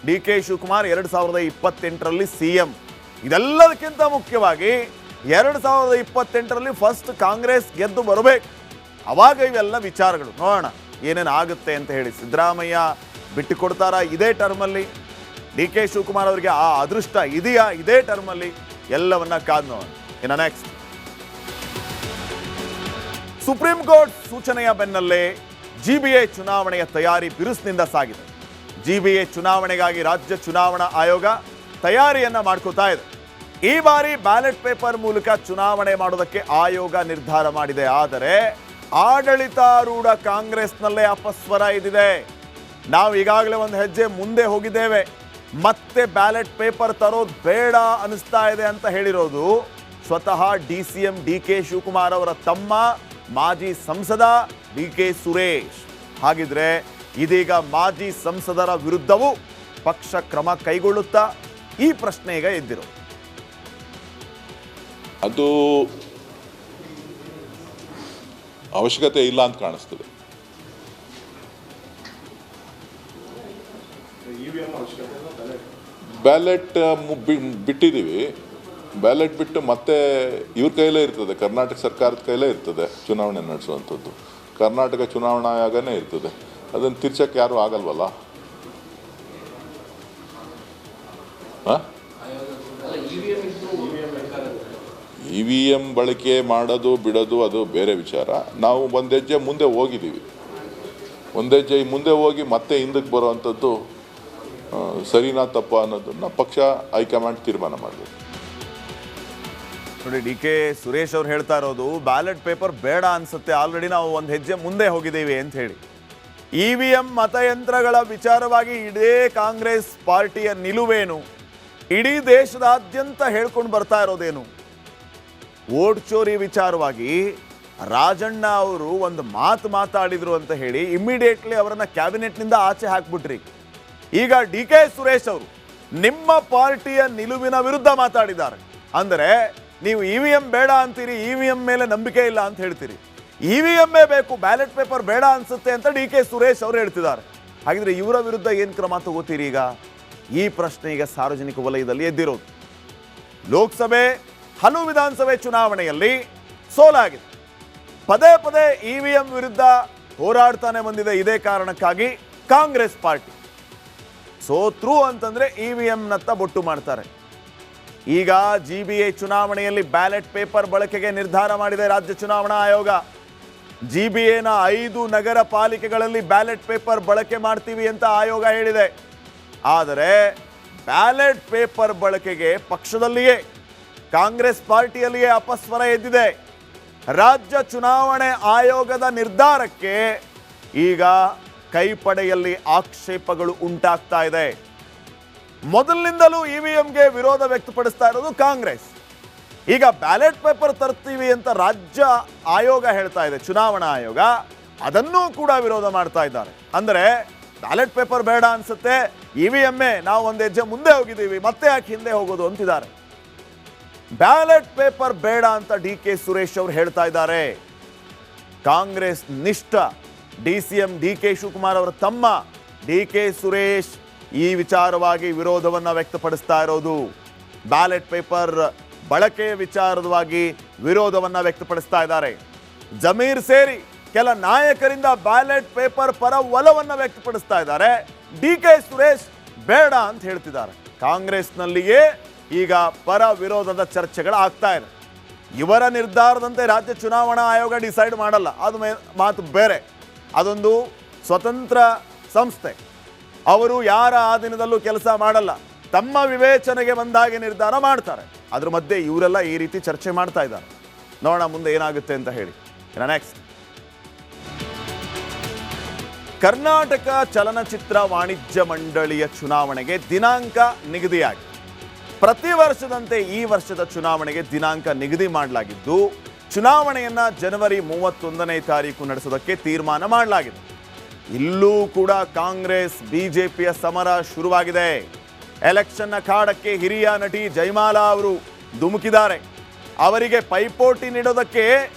ಡಿ.ಕೆ. ಶಿವಕುಮಾರ್ 2028ರಲ್ಲಿ ಸಿಎಂ. ಇದೆಲ್ಲದಕ್ಕಿಂತ ಮುಖ್ಯವಾಗಿ 2028ರಲ್ಲಿ ಫಸ್ಟ್ ಕಾಂಗ್ರೆಸ್ ಗೆದ್ದು ಬರಬೇಕು. ಅವಾಗ ಇವೆಲ್ಲ ವಿಚಾರಗಳು ನೋಡೋಣ ಏನೇನು ಆಗುತ್ತೆ ಅಂತ ಹೇಳಿ. ಸಿದ್ದರಾಮಯ್ಯ ಬಿಟ್ಟು ಕೊಡ್ತಾರಾ ಇದೇ ಟರ್ಮಲ್ಲಿ? ಡಿ.ಕೆ. ಶಿವಕುಮಾರ್ ಅವರಿಗೆ ಆ ಅದೃಷ್ಟ ಇದೆಯಾ ಇದೇ ಟರ್ಮಲ್ಲಿ? ಎಲ್ಲವನ್ನ ಕಾದ್ ನೋಡೋಣ. ಇನ್ನು ನೆಕ್ಸ್ಟ್, ಸುಪ್ರೀಂ ಕೋರ್ಟ್ ಸೂಚನೆಯ ಬೆನ್ನಲ್ಲೇ ಜಿಬಿಎ ಚುನಾವಣೆಯ ತಯಾರಿ ಬಿರುಸಿನಿಂದ ಸಾಗಿದೆ. ಜಿಬಿಎ ಚುನಾವಣೆಗಾಗಿ ರಾಜ್ಯ ಚುನಾವಣಾ ಆಯೋಗ ತಯಾರಿಯನ್ನ ಮಾಡ್ಕೋತಾ ಇದೆ. ಈ ಬಾರಿ ಬ್ಯಾಲೆಟ್ ಪೇಪರ್ ಮೂಲಕ ಚುನಾವಣೆ ಮಾಡೋದಕ್ಕೆ ಆಯೋಗ ನಿರ್ಧಾರ ಮಾಡಿದೆ. ಆದರೆ ಆಡಳಿತಾರೂಢ ಕಾಂಗ್ರೆಸ್ನಲ್ಲೇ ಅಪಸ್ವರ ಇದಿದೆ. ನಾವು ಈಗಾಗಲೇ ಒಂದು ಹೆಜ್ಜೆ ಮುಂದೆ ಹೋಗಿದ್ದೇವೆ, ಮತ್ತೆ ಬ್ಯಾಲೆಟ್ ಪೇಪರ್ ತರೋದು ಬೇಡ ಅನಿಸ್ತಾ ಇದೆ ಅಂತ ಹೇಳಿರೋದು ಸ್ವತಃ DCM DK ಶಿವಕುಮಾರ್ ಅವರ ತಮ್ಮ ಮಾಜಿ ಸಂಸದ DK ಸುರೇಶ್. ಹಾಗಿದ್ರೆ ಇದೀಗ ಮಾಜಿ ಸಂಸದರ ವಿರುದ್ಧವೂ ಪಕ್ಷ ಕ್ರಮ ಕೈಗೊಳ್ಳುತ್ತಾ ಈ ಪ್ರಶ್ನೆ ಈಗ ಎದ್ದಿರೋ. ಅದು ಅವಶ್ಯಕತೆ ಇಲ್ಲ ಅಂತ ಕಾಣಿಸ್ತದೆ. ಬ್ಯಾಲೆಟ್ ಬಿಟ್ಟಿದ್ದೀವಿ. ಬ್ಯಾಲೆಟ್ ಬಿಟ್ಟು ಮತ್ತೆ ಇವ್ರ ಕೈಲೇ ಇರ್ತದೆ, ಕರ್ನಾಟಕ ಸರ್ಕಾರದ ಕೈಲೇ ಇರ್ತದೆ ಚುನಾವಣೆ ನಡೆಸುವಂಥದ್ದು. ಕರ್ನಾಟಕ ಚುನಾವಣಾ ಆಯೋಗನೇ ಇರ್ತದೆ. ಅದನ್ನು ತಿರ್ಚಕ್ಕೆ ಯಾರೂ ಆಗಲ್ವಲ್ಲ. EVM ಬಳಕೆ ಮಾಡೋದು ಬಿಡೋದು ಅದು ಬೇರೆ ವಿಚಾರ. ನಾವು ಒಂದು ಹೆಜ್ಜೆ ಮುಂದೆ ಹೋಗಿದ್ದೀವಿ. ಒಂದು ಹೆಜ್ಜೆ ಮುಂದೆ ಹೋಗಿ ಮತ್ತೆ ಹಿಂದಕ್ಕೆ ಬರುವಂಥದ್ದು ಸರಿನಾ ತಪ್ಪ ಅನ್ನೋದನ್ನು ಪಕ್ಷ ಹೈಕಮಾಂಡ್ ತೀರ್ಮಾನ ಮಾಡಬೇಕು. ನೋಡಿ, DK ಸುರೇಶ್ ಅವ್ರು ಹೇಳ್ತಾ ಇರೋದು ಬ್ಯಾಲೆಟ್ ಪೇಪರ್ ಬೇಡ ಅನ್ಸುತ್ತೆ, ಆಲ್ರೆಡಿ ನಾವು ಒಂದು ಹೆಜ್ಜೆ ಮುಂದೆ ಹೋಗಿದ್ದೀವಿ ಅಂತ ಹೇಳಿ. EVM ಮತಯಂತ್ರಗಳ ವಿಚಾರವಾಗಿ ಇಡೀ ಕಾಂಗ್ರೆಸ್ ಪಾರ್ಟಿಯ ನಿಲುವೇನು, ಇಡೀ ದೇಶದಾದ್ಯಂತ ಹೇಳ್ಕೊಂಡು ಬರ್ತಾ ಇರೋದೇನು? ವೋಟ್ ಚೋರಿ ವಿಚಾರವಾಗಿ ರಾಜಣ್ಣ ಅವರು ಒಂದು ಮಾತಾಡಿದ್ರು ಅಂತ ಹೇಳಿ ಇಮ್ಮಿಡಿಯೇಟ್ಲಿ ಅವರನ್ನ ಕ್ಯಾಬಿನೆಟ್ನಿಂದ ಆಚೆ ಹಾಕ್ಬಿಟ್ರಿ. ಈಗ DK ಸುರೇಶ್ ಅವರು ನಿಮ್ಮ ಪಾರ್ಟಿಯ ನಿಲುವಿನ ವಿರುದ್ಧ ಮಾತಾಡಿದ್ದಾರೆ. ಅಂದರೆ ನೀವು EVM ಬೇಡ ಅಂತೀರಿ, EVM ಮೇಲೆ ನಂಬಿಕೆ ಇಲ್ಲ ಅಂತ ಹೇಳ್ತೀರಿ. EVM ಬೇಕು, ಬ್ಯಾಲೆಟ್ ಪೇಪರ್ ಬೇಡ ಅನ್ಸುತ್ತೆ ಅಂತ DK ಸುರೇಶ್ ಅವರು ಹೇಳ್ತಿದ್ದಾರೆ. ಹಾಗಿದ್ರೆ ಇವರ ವಿರುದ್ಧ ಏನು ಕ್ರಮ ತಗೋತೀರಿ ಈಗ? ಈ ಪ್ರಶ್ನೆ ಈಗ ಸಾರ್ವಜನಿಕ ವಲಯದಲ್ಲಿ ಎದ್ದಿರೋದು. ಲೋಕಸಭೆ ಹಲವು ವಿಧಾನಸಭೆ ಚುನಾವಣೆಯಲ್ಲಿ ಸೋಲಾಗಿದೆ. ಪದೇ ಪದೇ EVM ವಿರುದ್ಧ ಹೋರಾಡ್ತಾನೆ ಬಂದಿದೆ. ಇದೇ ಕಾರಣಕ್ಕಾಗಿ ಕಾಂಗ್ರೆಸ್ ಪಾರ್ಟಿ ಸೋತ್ರು ಅಂತಂದ್ರೆ EVMನತ್ತ ಬೊಟ್ಟು ಮಾಡ್ತಾರೆ. ಈಗ GBA ಚುನಾವಣೆಯಲ್ಲಿ ಬ್ಯಾಲೆಟ್ ಪೇಪರ್ ಬಳಕೆಗೆ ನಿರ್ಧಾರ ಮಾಡಿದೆ ರಾಜ್ಯ ಚುನಾವಣಾ ಆಯೋಗ. GBAನ 5 ನಗರ ಪಾಲಿಕೆಗಳಲ್ಲಿ ಬ್ಯಾಲೆಟ್ ಪೇಪರ್ ಬಳಕೆ ಮಾಡ್ತೀವಿ ಅಂತ ಆಯೋಗ ಹೇಳಿದೆ. ಆದರೆ ಬ್ಯಾಲೆಟ್ ಪೇಪರ್ ಬಳಕೆಗೆ ಪಕ್ಷದಲ್ಲಿಯೇ, ಕಾಂಗ್ರೆಸ್ ಪಾರ್ಟಿಯಲ್ಲಿಯೇ ಅಪಸ್ವರ ಎದ್ದಿದೆ. ರಾಜ್ಯ ಚುನಾವಣೆ ಆಯೋಗದ ನಿರ್ಧಾರಕ್ಕೆ ಈಗ ಕೈಪಡೆಯಲ್ಲಿ ಆಕ್ಷೇಪಗಳು ಉಂಟಾಗ್ತಾ ಇದೆ. ಮೊದಲಿನಿಂದಲೂ EVMಗೆ ವಿರೋಧ ವ್ಯಕ್ತಪಡಿಸ್ತಾ ಇರೋದು ಕಾಂಗ್ರೆಸ್. ಈಗ ಬ್ಯಾಲೆಟ್ ಪೇಪರ್ ತರ್ತೀವಿ ಅಂತ ರಾಜ್ಯ ಆಯೋಗ ಹೇಳ್ತಾ ಇದೆ, ಚುನಾವಣಾ ಆಯೋಗ, ಅದನ್ನೂ ಕೂಡ ವಿರೋಧ ಮಾಡ್ತಾ ಇದ್ದಾರೆ. ಅಂದರೆ ಬ್ಯಾಲೆಟ್ ಪೇಪರ್ ಬೇಡ ಅನ್ಸುತ್ತೆ, EVM ನಾವು ಒಂದು ಹೆಜ್ಜೆ ಮುಂದೆ ಹೋಗಿದ್ದೀವಿ, ಮತ್ತೆ ಯಾಕೆ ಹಿಂದೆ ಹೋಗೋದು ಅಂತಿದ್ದಾರೆ. ಬ್ಯಾಲೆಟ್ ಪೇಪರ್ ಬೇಡ ಅಂತ DK ಸುರೇಶ್ ಅವರು ಹೇಳ್ತಾ ಇದ್ದಾರೆ. ಕಾಂಗ್ರೆಸ್ ನಿಷ್ಠ DCM DK ಶಿವಕುಮಾರ್ ಅವರ ತಮ್ಮ DK ಸುರೇಶ್ ಈ ವಿಚಾರವಾಗಿ ವಿರೋಧವನ್ನ ವ್ಯಕ್ತಪಡಿಸ್ತಾ ಇರೋದು. ಬ್ಯಾಲೆಟ್ ಪೇಪರ್ ಬಳಕೆ ವಿಚಾರವಾಗಿ ವಿರೋಧವನ್ನ ವ್ಯಕ್ತಪಡಿಸ್ತಾ ಇದ್ದಾರೆ. ಜಮೀರ್ ಸೇರಿ ಕೆಲ ನಾಯಕರಿಂದ ಬ್ಯಾಲೆಟ್ ಪೇಪರ್ ಪರ ಒಲವನ್ನ ವ್ಯಕ್ತಪಡಿಸ್ತಾ ಇದ್ದಾರೆ. DK ಸುರೇಶ್ ಬೇಡ ಅಂತ ಹೇಳ್ತಿದ್ದಾರೆ. ಕಾಂಗ್ರೆಸ್ನಲ್ಲಿಯೇ ಈಗ ಪರ ವಿರೋಧದ ಚರ್ಚೆಗಳು ಆಗ್ತಾ ಇದೆ. ಇವರ ನಿರ್ಧಾರದಂತೆ ರಾಜ್ಯ ಚುನಾವಣಾ ಆಯೋಗ ಡಿಸೈಡ್ ಮಾಡಲ್ಲ, ಅದು ಮಾತು ಬೇರೆ. ಅದೊಂದು ಸ್ವತಂತ್ರ ಸಂಸ್ಥೆ. ಅವರು ಯಾರ ಆಧೀನದಲ್ಲೂ ಕೆಲಸ ಮಾಡಲ್ಲ, ತಮ್ಮ ವಿವೇಚನೆಗೆ ಬಂದಾಗೆ ನಿರ್ಧಾರ ಮಾಡ್ತಾರೆ. ಅದ್ರ ಮಧ್ಯೆ ಇವರೆಲ್ಲ ಈ ರೀತಿ ಚರ್ಚೆ ಮಾಡ್ತಾ ಇದ್ದಾರೆ. ನೋಡೋಣ ಮುಂದೆ ಏನಾಗುತ್ತೆ ಅಂತ ಹೇಳಿ. ನೆಕ್ಸ್ಟ್, ಕರ್ನಾಟಕ ಚಲನಚಿತ್ರ ವಾಣಿಜ್ಯ ಮಂಡಳಿಯ ಚುನಾವಣೆಗೆ ದಿನಾಂಕ ನಿಗದಿಯಾಗಿದೆ. ಪ್ರತಿ ವರ್ಷದಂತೆ ಈ ವರ್ಷದ ಚುನಾವಣೆಗೆ ದಿನಾಂಕ ನಿಗದಿ ಮಾಡಲಾಗಿದ್ದು, ಚುನಾವಣೆಯನ್ನ ಜನವರಿ 31ನೇ ತಾರೀಕು ನಡೆಸೋದಕ್ಕೆ ತೀರ್ಮಾನ ಮಾಡಲಾಗಿದೆ. ಇಲ್ಲೂ ಕೂಡ ಕಾಂಗ್ರೆಸ್ ಬಿಜೆಪಿಯ ಸಮರ ಶುರುವಾಗಿದೆ. ಎಲೆಕ್ಷನ್ ಅಖಾಡಕ್ಕೆ ಹಿರಿಯ ನಟಿ ಜಯಮಾಲಾ ಅವರು ಧುಮುಕಿದ್ದಾರೆ. ಅವರಿಗೆ ಪೈಪೋಟಿ ನೀಡೋದಕ್ಕೆ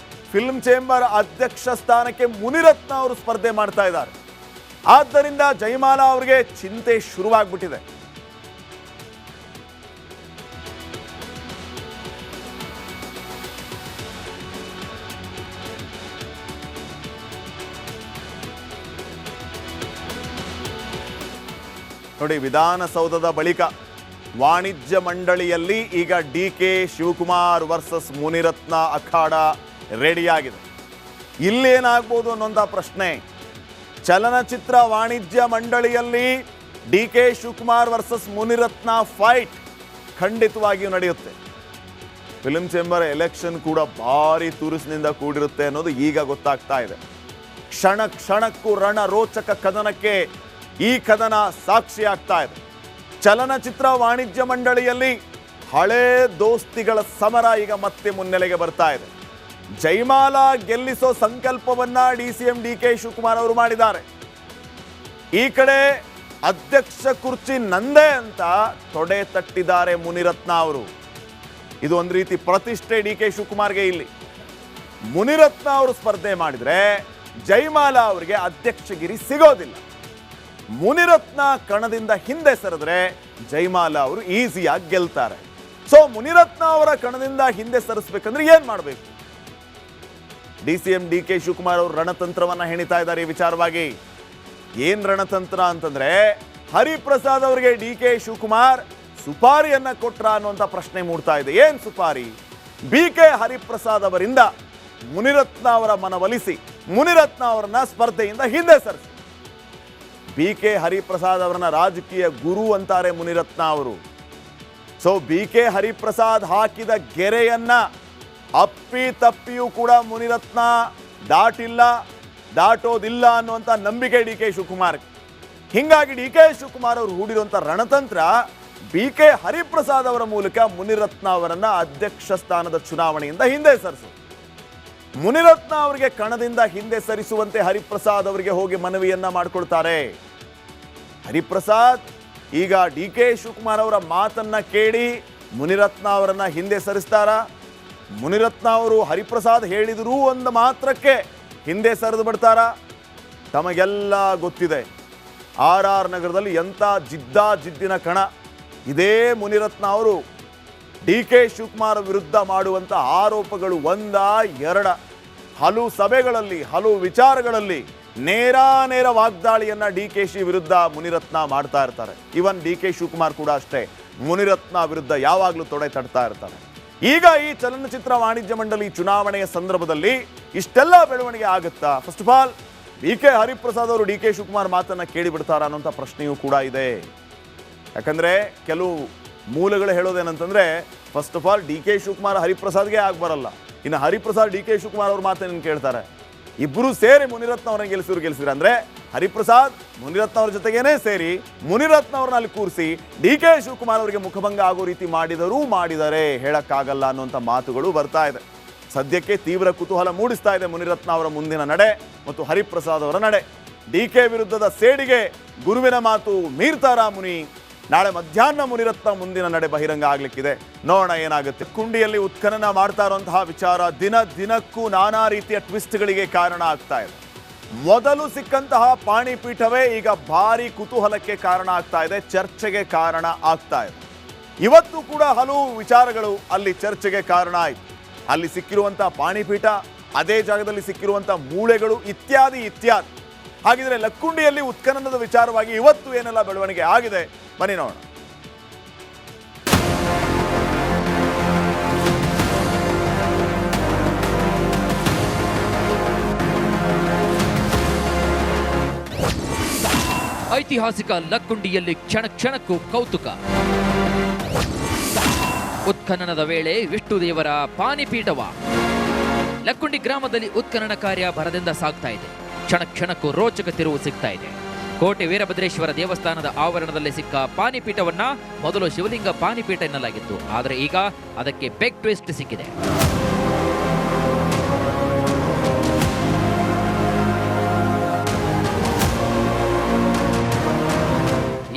ಫಿಲ್ಮ್ ಚೇಂಬರ್ ಅಧ್ಯಕ್ಷ ಸ್ಥಾನಕ್ಕೆ ಮುನಿರತ್ನ ಅವರು ಸ್ಪರ್ಧೆ ಮಾಡ್ತಾ ಇದ್ದಾರೆ. ಆದ್ದರಿಂದ ಜಯಮಾಲಾ ಅವರಿಗೆ ಚಿಂತೆ ಶುರುವಾಗ್ಬಿಟ್ಟಿದೆ. ನೋಡಿ, ವಿಧಾನಸೌಧದ ಬಳಿಕ ವಾಣಿಜ್ಯ ಮಂಡಳಿಯಲ್ಲಿ ಈಗ DK ಶಿವಕುಮಾರ್ ವರ್ಸಸ್ ಮುನಿರತ್ನ ಅಖಾಡ ರೆಡಿಯಾಗಿದೆ. ಇಲ್ಲೇನಾಗ್ಬೋದು ಅನ್ನೋಂಥ ಪ್ರಶ್ನೆ. ಚಲನಚಿತ್ರ ವಾಣಿಜ್ಯ ಮಂಡಳಿಯಲ್ಲಿ D K Shivakumar versus Munirathna fight ಖಂಡಿತವಾಗಿಯೂ ನಡೆಯುತ್ತೆ. ಫಿಲ್ಮ್ ಚೇಂಬರ್ ಎಲೆಕ್ಷನ್ ಕೂಡ ಭಾರಿ ತುರುಸಿನಿಂದ ಕೂಡಿರುತ್ತೆ ಅನ್ನೋದು ಈಗ ಗೊತ್ತಾಗ್ತಾ ಇದೆ. ಕ್ಷಣ ಕ್ಷಣಕ್ಕೂ ರಣ ರೋಚಕ ಕದನಕ್ಕೆ ಈ ಕದನ ಸಾಕ್ಷಿ ಆಗ್ತಾ ಇದೆ. ಚಲನಚಿತ್ರ ವಾಣಿಜ್ಯ ಮಂಡಳಿಯಲ್ಲಿ ಹಳೇ ದೋಸ್ತಿಗಳ ಸಮರ ಈಗ ಮತ್ತೆ ಮುನ್ನೆಲೆಗೆ ಬರ್ತಾ ಇದೆ. Jayamala ಗೆಲ್ಲಿಸೋ ಸಂಕಲ್ಪವನ್ನ DCM D K Shivakumar ಅವರು ಮಾಡಿದ್ದಾರೆ. ಈ ಕಡೆ ಅಧ್ಯಕ್ಷ ಕುರ್ಚಿ ನಂದೇ ಅಂತ ತೊಡೆ ತಟ್ಟಿದ್ದಾರೆ ಮುನಿರತ್ನ ಅವರು. ಇದು ಒಂದು ರೀತಿ ಪ್ರತಿಷ್ಠೆ ಡಿ ಕೆ ಶಿವಕುಮಾರ್ಗೆ. ಇಲ್ಲಿ ಮುನಿರತ್ನ ಅವರು ಸ್ಪರ್ಧೆ ಮಾಡಿದ್ರೆ ಜೈಮಾಲ ಅವರಿಗೆ ಅಧ್ಯಕ್ಷಗಿರಿ ಸಿಗೋದಿಲ್ಲ. ಮುನಿರತ್ನ ಕಣದಿಂದ ಹಿಂದೆ ಸರಿದ್ರೆ ಜೈಮಾಲ ಅವರು ಈಸಿಯಾಗಿ ಗೆಲ್ತಾರೆ. ಸೊ ಮುನಿರತ್ನ ಅವರ ಕಣದಿಂದ ಹಿಂದೆ ಸರಿಸಬೇಕಂದ್ರೆ ಏನ್ ಮಾಡಬೇಕು? DCM ಡಿ ಕೆ ಶಿವಕುಮಾರ್ ಅವರು ರಣತಂತ್ರವನ್ನ ಹೆಣಿತಾ ಇದ್ದಾರೆ ಈ ವಿಚಾರವಾಗಿ. ಏನ್ ರಣತಂತ್ರ ಅಂತಂದ್ರೆ, ಹರಿಪ್ರಸಾದ್ ಅವರಿಗೆ ಡಿ ಕೆ ಶಿವಕುಮಾರ್ ಸುಪಾರಿಯನ್ನ ಕೊಟ್ರ ಅನ್ನುವಂಥ ಪ್ರಶ್ನೆ ಮೂಡ್ತಾ ಇದೆ. ಏನ್ ಸುಪಾರಿ? BK ಹರಿಪ್ರಸಾದ್ ಅವರಿಂದ ಮುನಿರತ್ನ ಅವರ ಮನವೊಲಿಸಿ ಮುನಿರತ್ನ ಅವರನ್ನ ಸ್ಪರ್ಧೆಯಿಂದ ಹಿಂದೆ ಸರಿಸಿ. BK ಹರಿಪ್ರಸಾದ್ ಅವರನ್ನ ರಾಜಕೀಯ ಗುರು ಅಂತಾರೆ ಮುನಿರತ್ನ ಅವರು. ಸೊ BK ಹರಿಪ್ರಸಾದ್ ಹಾಕಿದ ಗೆರೆಯನ್ನ ಅಪ್ಪಿ ತಪ್ಪಿಯೂ ಕೂಡ ಮುನಿರತ್ನ ದಾಟೋದಿಲ್ಲ ಅನ್ನುವಂಥ ನಂಬಿಕೆ ಡಿ ಕೆ ಶಿವಕುಮಾರ್. ಹಿಂಗಾಗಿ ಡಿ ಕೆ ಶಿವಕುಮಾರ್ ಅವರು ಹೂಡಿರುವಂಥ ರಣತಂತ್ರ BK ಹರಿಪ್ರಸಾದ್ ಅವರ ಮೂಲಕ ಮುನಿರತ್ನ ಅವರನ್ನ ಅಧ್ಯಕ್ಷ ಸ್ಥಾನದ ಚುನಾವಣೆಯಿಂದ ಹಿಂದೆ ಸರಿಸು. ಮುನಿರತ್ನ ಅವರಿಗೆ ಕಣದಿಂದ ಹಿಂದೆ ಸರಿಸುವಂತೆ ಹರಿಪ್ರಸಾದ್ ಅವರಿಗೆ ಹೋಗಿ ಮನವಿಯನ್ನ ಮಾಡಿಕೊಳ್ತಾರೆ. ಹರಿಪ್ರಸಾದ್ ಈಗ ಡಿ ಕೆ ಶಿವಕುಮಾರ್ ಅವರ ಮಾತನ್ನ ಕೇಳಿ ಮುನಿರತ್ನ ಅವರನ್ನ ಹಿಂದೆ ಸರಿಸ್ತಾರ? ಮುನಿರತ್ನ ಅವರು ಹರಿಪ್ರಸಾದ್ ಹೇಳಿದ್ರು ಒಂದು ಮಾತ್ರಕ್ಕೆ ಹಿಂದೆ ಸರಿದು ಬಿಡ್ತಾರ? ತಮಗೆಲ್ಲ ಗೊತ್ತಿದೆ RR ನಗರದಲ್ಲಿ ಎಂಥ ಜಿದ್ದಿನ ಕಣ. ಇದೇ ಮುನಿರತ್ನ ಅವರು ಡಿ ಕೆ ಶಿವಕುಮಾರ್ ವಿರುದ್ಧ ಮಾಡುವಂಥ ಆರೋಪಗಳು ಒಂದ ಎರಡ, ಹಲವು ಸಭೆಗಳಲ್ಲಿ ಹಲವು ವಿಚಾರಗಳಲ್ಲಿ ನೇರ ವಾಗ್ದಾಳಿಯನ್ನ DKC ವಿರುದ್ಧ ಮುನಿರತ್ನ ಮಾಡ್ತಾ ಇರ್ತಾರೆ. ಇವನ್ ಡಿ ಕೆ ಶಿವಕುಮಾರ್ ಕೂಡ ಅಷ್ಟೇ ಮುನಿರತ್ನ ವಿರುದ್ಧ ಯಾವಾಗಲೂ ತೊಡೆ ತಡ್ತಾ ಇರ್ತಾರೆ. ಈಗ ಈ ಚಲನಚಿತ್ರ ವಾಣಿಜ್ಯ ಮಂಡಳಿ ಚುನಾವಣೆಯ ಸಂದರ್ಭದಲ್ಲಿ ಇಷ್ಟೆಲ್ಲ ಬೆಳವಣಿಗೆ ಆಗುತ್ತಾ? First of all BK Hariprasad ಅವರು ಡಿ ಕೆ ಶಿವಕುಮಾರ್ ಮಾತನ್ನ ಕೇಳಿಬಿಡ್ತಾರ ಅನ್ನೋಂಥ ಪ್ರಶ್ನೆಯೂ ಕೂಡ ಇದೆ. ಯಾಕಂದ್ರೆ ಕೆಲವು ಮೂಲಗಳು ಹೇಳೋದೇನಂತಂದ್ರೆ, first of all D K Shivakumar ಹರಿಪ್ರಸಾದ್ಗೆ ಬರಲ್ಲ, ಇನ್ನು ಹರಿಪ್ರಸಾದ್ ಡಿ ಕೆ ಶಿವಕುಮಾರ್ ಅವ್ರ ಮಾತನ್ನು ಕೇಳ್ತಾರೆ. ಇಬ್ಬರು ಸೇರಿ ಮುನಿರತ್ನ ಅವ್ರನ್ನ ಗೆಲ್ಲಿಸಿದ್ರೆ ಅಂದ್ರೆ ಹರಿಪ್ರಸಾದ್ ಮುನಿರತ್ನ ಅವ್ರ ಜೊತೆಗೇನೆ ಸೇರಿ ಮುನಿರತ್ನ ಅವ್ರನ್ನ ಅಲ್ಲಿ ಕೂರಿಸಿ ಡಿ ಕೆ ಶಿವಕುಮಾರ್ ಅವರಿಗೆ ಮುಖಭಂಗ ಆಗೋ ರೀತಿ ಮಾಡಿದರೆ ಹೇಳಕ್ಕಾಗಲ್ಲ ಅನ್ನುವಂಥ ಮಾತುಗಳು ಬರ್ತಾ ಇದೆ. ಸದ್ಯಕ್ಕೆ ತೀವ್ರ ಕುತೂಹಲ ಮೂಡಿಸ್ತಾ ಇದೆ ಮುನಿರತ್ನ ಅವರ ಮುಂದಿನ ನಡೆ ಮತ್ತು ಹರಿಪ್ರಸಾದ್ ಅವರ ನಡೆ. DK ವಿರುದ್ಧದ ಸೇಡಿಗೆ ಗುರುವಿನ ಮಾತು ಮೀರ್ತಾರ ಮುನಿ? ನಾಳೆ ಮಧ್ಯಾಹ್ನ ಮುನಿರತ್ನ ಮುಂದಿನ ನಡೆ ಬಹಿರಂಗ ಆಗ್ಲಿಕ್ಕಿದೆ. ನೋಡೋಣ ಏನಾಗುತ್ತೆ. ಕುಂಡಿಯಲ್ಲಿ ಉತ್ಖನನ ಮಾಡ್ತಾ ಇರುವಂತಹ ವಿಚಾರ ದಿನಕ್ಕೂ ನಾನಾ ರೀತಿಯ ಟ್ವಿಸ್ಟ್ಗಳಿಗೆ ಕಾರಣ ಆಗ್ತಾ ಇದೆ. ಮೊದಲು ಸಿಕ್ಕಂತಹ ಪಾಣಿಪೀಠವೇ ಈಗ ಭಾರಿ ಕುತೂಹಲಕ್ಕೆ ಕಾರಣ ಆಗ್ತಾ ಇದೆ, ಚರ್ಚೆಗೆ ಕಾರಣ ಆಗ್ತಾ ಇದೆ. ಇವತ್ತು ಕೂಡ ಹಲವು ವಿಚಾರಗಳು ಅಲ್ಲಿ ಚರ್ಚೆಗೆ ಕಾರಣ ಆಯಿತು. ಅಲ್ಲಿ ಸಿಕ್ಕಿರುವಂತಹ ಪಾಣಿಪೀಠ, ಅದೇ ಜಾಗದಲ್ಲಿ ಸಿಕ್ಕಿರುವಂತಹ ಮೂಳೆಗಳು ಇತ್ಯಾದಿ. ಹಾಗಿದ್ರೆ ಲಕ್ಕುಂಡಿಯಲ್ಲಿ ಉತ್ಖನನದ ವಿಚಾರವಾಗಿ ಇವತ್ತು ಏನೆಲ್ಲ ಬೆಳವಣಿಗೆ ಆಗಿದೆ ಬನ್ನಿ ನೋಡೋಣ. ಐತಿಹಾಸಿಕ ಲಕ್ಕುಂಡಿಯಲ್ಲಿ ಕ್ಷಣಕ್ಕೂ ಕೌತುಕ. ಉತ್ಖನನದ ವೇಳೆ ವಿಷ್ಣುದೇವರ ಪಾಣಿಪೀಠವ. ಲಕ್ಕುಂಡಿ ಗ್ರಾಮದಲ್ಲಿ ಉತ್ಖನನ ಕಾರ್ಯ ಭರದಿಂದ ಸಾಗ್ತಾ ಇದೆ. ಕ್ಷಣಕ್ಕೂ ರೋಚಕ ತಿರುವು ಸಿಗ್ತಾ ಇದೆ. ಕೋಟೆ ವೀರಭದ್ರೇಶ್ವರ ದೇವಸ್ಥಾನದ ಆವರಣದಲ್ಲಿ ಸಿಕ್ಕ ಪಾಣಿಪೀಠವನ್ನ ಮೊದಲು ಶಿವಲಿಂಗ ಪಾಣಿಪೀಠ ಎನ್ನಲಾಗಿತ್ತು. ಆದರೆ ಈಗ ಅದಕ್ಕೆ ಬಿಗ್ ಟ್ವಿಸ್ಟ್ ಸಿಕ್ಕಿದೆ.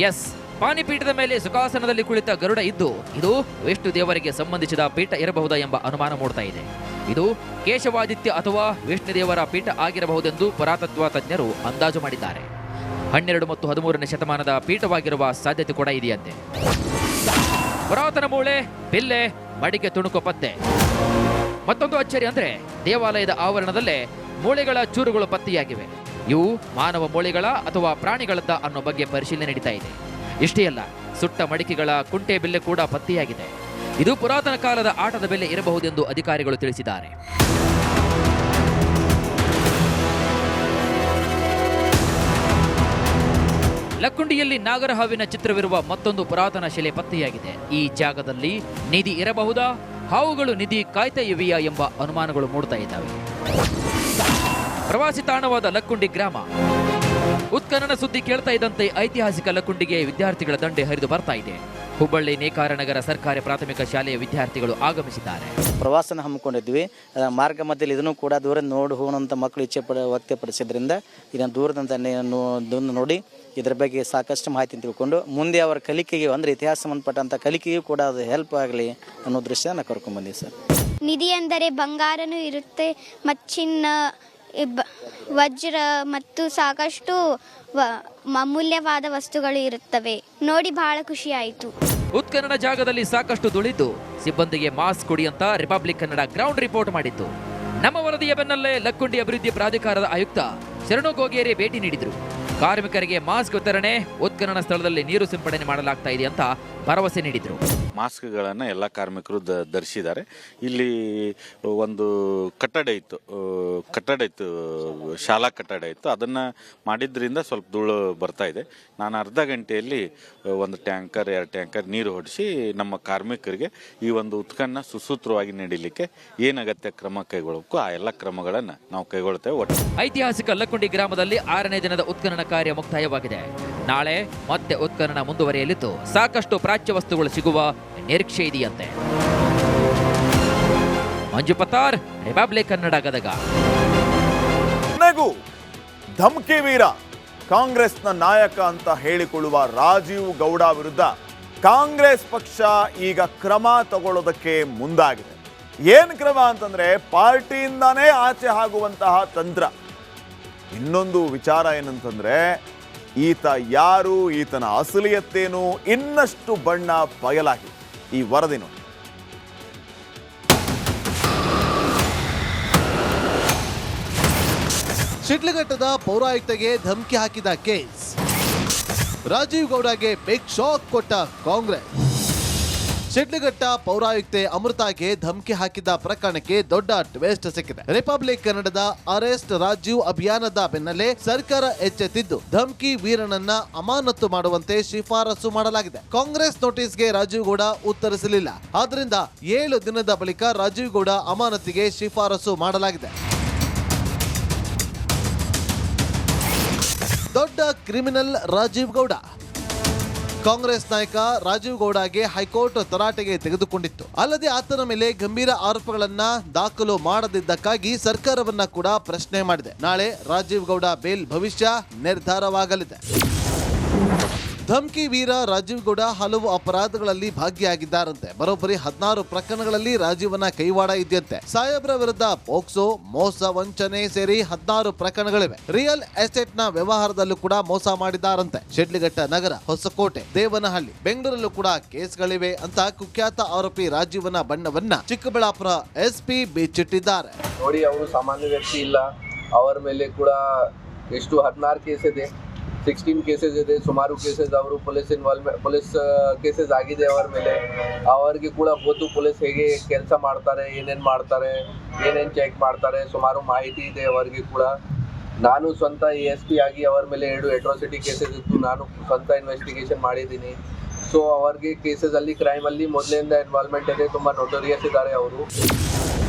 ಎಸ್, ಪಾಣಿಪೀಠದ ಮೇಲೆ ಸುಖಾಸನದಲ್ಲಿ ಕುಳಿತ ಗರುಡ ಇದ್ದು ಇದು ವಿಷ್ಣು ದೇವರಿಗೆ ಸಂಬಂಧಿಸಿದ ಪೀಠ ಇರಬಹುದಾ ಎಂಬ ಅನುಮಾನ ಮೂಡ್ತಾ ಇದೆ. ಇದು ಕೇಶವಾದಿತ್ಯ ಅಥವಾ ವಿಷ್ಣುದೇವರ ಪೀಠ ಆಗಿರಬಹುದೆಂದು ಪುರಾತತ್ವ ತಜ್ಞರು ಅಂದಾಜು ಮಾಡಿದ್ದಾರೆ. 12 ಮತ್ತು 13ನೇ ಶತಮಾನದ ಪೀಠವಾಗಿರುವ ಸಾಧ್ಯತೆ ಕೂಡ ಇದೆಯಂತೆ. ಪುರಾತನ ಮೂಳೆ, ಬಿಲ್ಲೆ, ಮಡಿಕೆ ತುಣುಕು ಪತ್ತೆ. ಮತ್ತೊಂದು ಅಚ್ಚರಿ ಅಂದ್ರೆ ದೇವಾಲಯದ ಆವರಣದಲ್ಲೇ ಮೂಳೆಗಳ ಚೂರುಗಳು ಪತ್ತೆಯಾಗಿವೆ. ಇವು ಮಾನವ ಮೂಳೆಗಳ ಅಥವಾ ಪ್ರಾಣಿಗಳದ್ದ ಅನ್ನೋ ಬಗ್ಗೆ ಪರಿಶೀಲನೆ ನಡೀತಾ ಇದೆ. ಇಷ್ಟೇ ಅಲ್ಲ, ಸುಟ್ಟ ಮಡಿಕೆಗಳ ಕುಂಟೆ ಬೆಲೆ ಕೂಡ ಪತ್ತೆಯಾಗಿದೆ. ಇದು ಪುರಾತನ ಕಾಲದ ಆಟದ ಬೆಲೆ ಇರಬಹುದೆಂದು ಅಧಿಕಾರಿಗಳು ತಿಳಿಸಿದ್ದಾರೆ. ಲಕ್ಕುಂಡಿಯಲ್ಲಿ ನಾಗರಹಾವಿನ ಚಿತ್ರವಿರುವ ಮತ್ತೊಂದು ಪುರಾತನ ಶಿಲೆ ಪತ್ತೆಯಾಗಿದೆ. ಈ ಜಾಗದಲ್ಲಿ ನಿಧಿ ಇರಬಹುದಾ? ಹಾವುಗಳು ನಿಧಿ ಕಾಯ್ತಾ ಇವೆಯಾ ಎಂಬ ಅನುಮಾನಗಳು ಮೂಡ್ತಾ ಇದ್ದಾವೆ. ಪ್ರವಾಸಿ ತಾಣವಾದ ಲಕ್ಕುಂಡಿ ಗ್ರಾಮ. ಉತ್ಖನನ ಸುದ್ದಿ ಕೇಳ್ತಾ ಇದ್ದಂತೆ ಐತಿಹಾಸಿಕ ಲಕ್ಕುಂಡಿಗೆ ವಿದ್ಯಾರ್ಥಿಗಳ ದಂಡೆ ಹರಿದು ಬರ್ತಾ ಇದೆ. ಹುಬ್ಬಳ್ಳಿ ನೇಕಾರನಗರ ಸರ್ಕಾರಿ ಪ್ರಾಥಮಿಕ ಶಾಲೆಯ ವಿದ್ಯಾರ್ಥಿಗಳು ಆಗಮಿಸಿದ್ದಾರೆ. ಪ್ರವಾಸನ ಹಮ್ಮಿಕೊಂಡಿದ್ವಿ. ಮಾರ್ಗ ಮಧ್ಯದಲ್ಲಿ ಇದನ್ನು ಕೂಡ ದೂರದಿಂದ ನೋಡಿ ಹೋಗುವಂಥ ಮಕ್ಕಳು ಇಚ್ಛೆ ವ್ಯಕ್ತಪಡಿಸಿದ್ರಿಂದ ಇದನ್ನು ದೂರದಿಂದ ನೋಡಿ ಇದರ ಬಗ್ಗೆ ಸಾಕಷ್ಟು ಮಾಹಿತಿ ತಿಳ್ಕೊಂಡು ಮುಂದೆ ಅವರ ಕಲಿಕೆಗೆ ಅಂದರೆ ಇತಿಹಾಸ ಸಂಬಂಧಪಟ್ಟಂಥ ಕಲಿಕೆಗೂ ಕೂಡ ಅದು ಹೆಲ್ಪ್ ಆಗಲಿ ಅನ್ನೋ ದೃಶ್ಯ ನಾನು ಕರ್ಕೊಂಡ್ಬಂದಿವಿ ಸರ್. ನಿಧಿ ಅಂದರೆ ಬಂಗಾರನೂ ಇರುತ್ತೆ, ಚಿನ್ನ, ವಜ್ರ ಮತ್ತು ಸಾಕಷ್ಟು ಅಮೂಲ್ಯವಾದ ವಸ್ತುಗಳು ಇರುತ್ತವೆ. ನೋಡಿ ಬಹಳ ಖುಷಿ ಆಯಿತು. ಉತ್ಖನನ ಜಾಗದಲ್ಲಿ ಸಾಕಷ್ಟು ಧೂಳಿದ್ದು ಸಿಬ್ಬಂದಿಗೆ ಮಾಸ್ಕ್ ಕೊಡಿ ಅಂತ ರಿಪಬ್ಲಿಕ್ ಕನ್ನಡ ಗ್ರೌಂಡ್ ರಿಪೋರ್ಟ್ ಮಾಡಿತ್ತು. ನಮ್ಮ ವರದಿಯ ಬೆನ್ನಲ್ಲೇ ಲಕ್ಕುಂಡಿ ಅಭಿವೃದ್ಧಿ ಪ್ರಾಧಿಕಾರದ ಆಯುಕ್ತ ಶರಣು ಗೋಗೇರಿ ಭೇಟಿ ನೀಡಿದ್ರು. ಕಾರ್ಮಿಕರಿಗೆ ಮಾಸ್ಕ್ ವಿತರಣೆ, ಉತ್ಖನನ ಸ್ಥಳದಲ್ಲಿ ನೀರು ಸಿಂಪಡಣೆ ಮಾಡಲಾಗ್ತಾ ಇದೆ ಅಂತ ಭರವಸೆ ನೀಡಿದ್ರು. ಮಾಸ್ಕ್ಗಳನ್ನು ಎಲ್ಲ ಕಾರ್ಮಿಕರು ಧರಿಸಿದ್ದಾರೆ. ಇಲ್ಲಿ ಒಂದು ಕಟ್ಟಡ ಇತ್ತು, ಶಾಲಾ ಕಟ್ಟಡ ಇತ್ತು. ಅದನ್ನು ಮಾಡಿದ್ರಿಂದ ಸ್ವಲ್ಪ ಧೂಳು ಬರ್ತಾ ಇದೆ. ನಾನು ಅರ್ಧ ಗಂಟೆಯಲ್ಲಿ ಒಂದು ಟ್ಯಾಂಕರ್ 2 ಟ್ಯಾಂಕರ್ ನೀರು ಹೊಡಿಸಿ ನಮ್ಮ ಕಾರ್ಮಿಕರಿಗೆ ಈ ಒಂದು ಉತ್ಖನನ ಸುಸೂತ್ರವಾಗಿ ನೀಡಲಿಕ್ಕೆ ಏನಗತ್ಯ ಕ್ರಮ ಕೈಗೊಳ್ಳಬೇಕು ಆ ಎಲ್ಲ ಕ್ರಮಗಳನ್ನು ನಾವು ಕೈಗೊಳ್ತೇವೆ. ಐತಿಹಾಸಿಕ ಲಕ್ಕುಂಡಿ ಗ್ರಾಮದಲ್ಲಿ 6ನೇ ದಿನದ ಉತ್ಖನನ ಕಾರ್ಯ ಮುಕ್ತಾಯವಾಗಿದೆ. ನಾಳೆ ಮತ್ತೆ ಉತ್ಖನನ ಮುಂದುವರಿಯಲಿದ್ದು ಸಾಕಷ್ಟು ಪ್ರಾಚ್ಯ ವಸ್ತುಗಳು ಸಿಗುವ ನಿರೀಕ್ಷೆ ಇದೆಯಂತೆ. ಮಂಜು ಪತ್ತಾರ್, ರಿಪಬ್ಲಿಕ್ ಕನ್ನಡ, ಗದಗ. ಧಮ್ಕಿ ವೀರ ಕಾಂಗ್ರೆಸ್ನ ನಾಯಕ ಅಂತ ಹೇಳಿಕೊಳ್ಳುವ ರಾಜೀವ್ ಗೌಡ ವಿರುದ್ಧ ಕಾಂಗ್ರೆಸ್ ಪಕ್ಷ ಈಗ ಕ್ರಮ ತಗೊಳ್ಳೋದಕ್ಕೆ ಮುಂದಾಗಿದೆ. ಏನು ಕ್ರಮ ಅಂತಂದ್ರೆ ಪಾರ್ಟಿಯಿಂದಾನೇ ಆಚೆ ಆಗುವಂತಹ ತಂತ್ರ. ಇನ್ನೊಂದು ವಿಚಾರ ಏನಂತಂದ್ರೆ ಈತ ಯಾರು, ಈತನ ಅಸಲಿಯತ್ತೇನು ಇನ್ನಷ್ಟು ಬಣ್ಣ ಬಯಲಾಗಿದೆ. ಈ ವರದಿ ನೋಡಿ. ಶಿಡ್ಲಘಟ್ಟದ ಪೌರಾಯುಕ್ತಗೆ ಧಮಕಿ ಹಾಕಿದ ಕೇಸ್. ರಾಜೀವ್ ಗೌಡಗೆ ಬಿಗ್ ಶಾಕ್ ಕೊಟ್ಟ ಕಾಂಗ್ರೆಸ್. ಶಿಡ್ಲಘಟ್ಟ ಪೌರಾಯುಕ್ತೆ ಅಮೃತಾಗೆ ಧಮಕಿ ಹಾಕಿದ ಪ್ರಕರಣಕ್ಕೆ ದೊಡ್ಡ ಟ್ವಿಸ್ಟ್ ಸಿಕ್ಕಿದೆ. ರಿಪಬ್ಲಿಕ್ ಕನ್ನಡದ ಅರೆಸ್ಟ್ ರಾಜೀವ್ ಅಭಿಯಾನದ ಬೆನ್ನಲ್ಲೇ ಸರ್ಕಾರ ಎಚ್ಚೆತ್ತಿದ್ದು ಧಮಕಿ ವೀರನನ್ನ ಅಮಾನತು ಮಾಡುವಂತೆ ಶಿಫಾರಸು ಮಾಡಲಾಗಿದೆ. ಕಾಂಗ್ರೆಸ್ ನೋಟಿಸ್ಗೆ ರಾಜೀವ್ ಗೌಡ ಉತ್ತರಿಸಲಿಲ್ಲ. ಆದ್ರಿಂದ 7 ದಿನದ ಬಳಿಕ ರಾಜೀವ್ ಗೌಡ ಅಮಾನತಿಗೆ ಶಿಫಾರಸು ಮಾಡಲಾಗಿದೆ. ದೊಡ್ಡ ಕ್ರಿಮಿನಲ್ ರಾಜೀವ್ ಗೌಡ. ಕಾಂಗ್ರೆಸ್ ನಾಯಕ ರಾಜೀವ್ ಗೌಡಗೆ ಹೈಕೋರ್ಟ್ ತರಾಟೆಗೆ ತೆಗೆದುಕೊಂಡಿತ್ತು. ಅಲ್ಲದೆ ಆತನ ಮೇಲೆ ಗಂಭೀರ ಆರೋಪಗಳನ್ನ ದಾಖಲು ಮಾಡದಿದ್ದಕ್ಕಾಗಿ ಸರ್ಕಾರವನ್ನ ಕೂಡ ಪ್ರಶ್ನೆ ಮಾಡಿದೆ. ನಾಳೆ ರಾಜೀವ್ ಗೌಡ ಬೇಲ್ ಭವಿಷ್ಯ ನಿರ್ಧಾರವಾಗಲಿದೆ. ಧಮ್ಕಿ ವೀರ ರಾಜೀವ್ ಗೌಡ ಹಲವು ಅಪರಾಧಗಳಲ್ಲಿ ಭಾಗಿಯಾಗಿದ್ದಾರಂತೆ. ಬರೋಬ್ಬರಿ 16 ಪ್ರಕರಣಗಳಲ್ಲಿ ರಾಜೀವನ ಕೈವಾಡ ಇದೆಯಂತೆ. ಸಾಹೇಬ್ರ ವಿರುದ್ಧ ಪೋಕ್ಸೋ, ಮೋಸ, ವಂಚನೆ ಸೇರಿ 16 ಪ್ರಕರಣಗಳಿವೆ. ರಿಯಲ್ ಎಸ್ಟೇಟ್ ನ ವ್ಯವಹಾರದಲ್ಲೂ ಕೂಡ ಮೋಸ ಮಾಡಿದ್ದಾರಂತೆ. ಶಿಡ್ಲಘಟ್ಟ ನಗರ, ಹೊಸಕೋಟೆ, ದೇವನಹಳ್ಳಿ, ಬೆಂಗಳೂರಲ್ಲೂ ಕೂಡ ಕೇಸ್ಗಳಿವೆ ಅಂತ ಕುಖ್ಯಾತ ಆರೋಪಿ ರಾಜೀವನ ಬಣ್ಣವನ್ನ ಚಿಕ್ಕಬಳ್ಳಾಪುರ ಎಸ್ಪಿ ಬಿಚ್ಚಿಟ್ಟಿದ್ದಾರೆ. ನೋಡಿ, ಅವರು ಸಾಮಾನ್ಯ ವ್ಯಕ್ತಿ ಇಲ್ಲ. ಅವರ ಮೇಲೆ ಕೂಡ ಎಷ್ಟು 16 ಕೇಸ್ ಇದೆ, 16 ಕೇಸಸ್ ಇದೆ. ಸುಮಾರು ಕೇಸಸ್ ಅವರು ಪೊಲೀಸ್ ಕೇಸಸ್ ಆಗಿದೆ ಅವರ ಮೇಲೆ. ಅವರಿಗೆ ಕೂಡ ಗೊತ್ತು ಪೊಲೀಸ್ ಹೇಗೆ ಕೆಲಸ ಮಾಡ್ತಾರೆ, ಏನೇನು ಮಾಡ್ತಾರೆ, ಏನೇನು ಚೆಕ್ ಮಾಡ್ತಾರೆ, ಸುಮಾರು ಮಾಹಿತಿ ಇದೆ ಅವರಿಗೆ ಕೂಡ. ನಾನು ಸ್ವಂತ ASP ಆಗಿ ಅವರ ಮೇಲೆ 2 ಅಟ್ರಾಸಿಟಿ ಕೇಸಸ್ ಇತ್ತು. ನಾನು ಸ್ವಂತ ಇನ್ವೆಸ್ಟಿಗೇಷನ್ ಮಾಡಿದ್ದೀನಿ. ಸೊ ಅವರಿಗೆ ಕೇಸಸ್ ಕ್ರೈಮ್ ಅಲ್ಲಿ ಮೊದಲಿಂದ ಇನ್ವಾಲ್ವ್ಮೆಂಟ್ ಇದೆ. ತುಂಬಾ ನೋಟೋರಿಯಸ್ ಇದ್ದಾರೆ ಅವರು.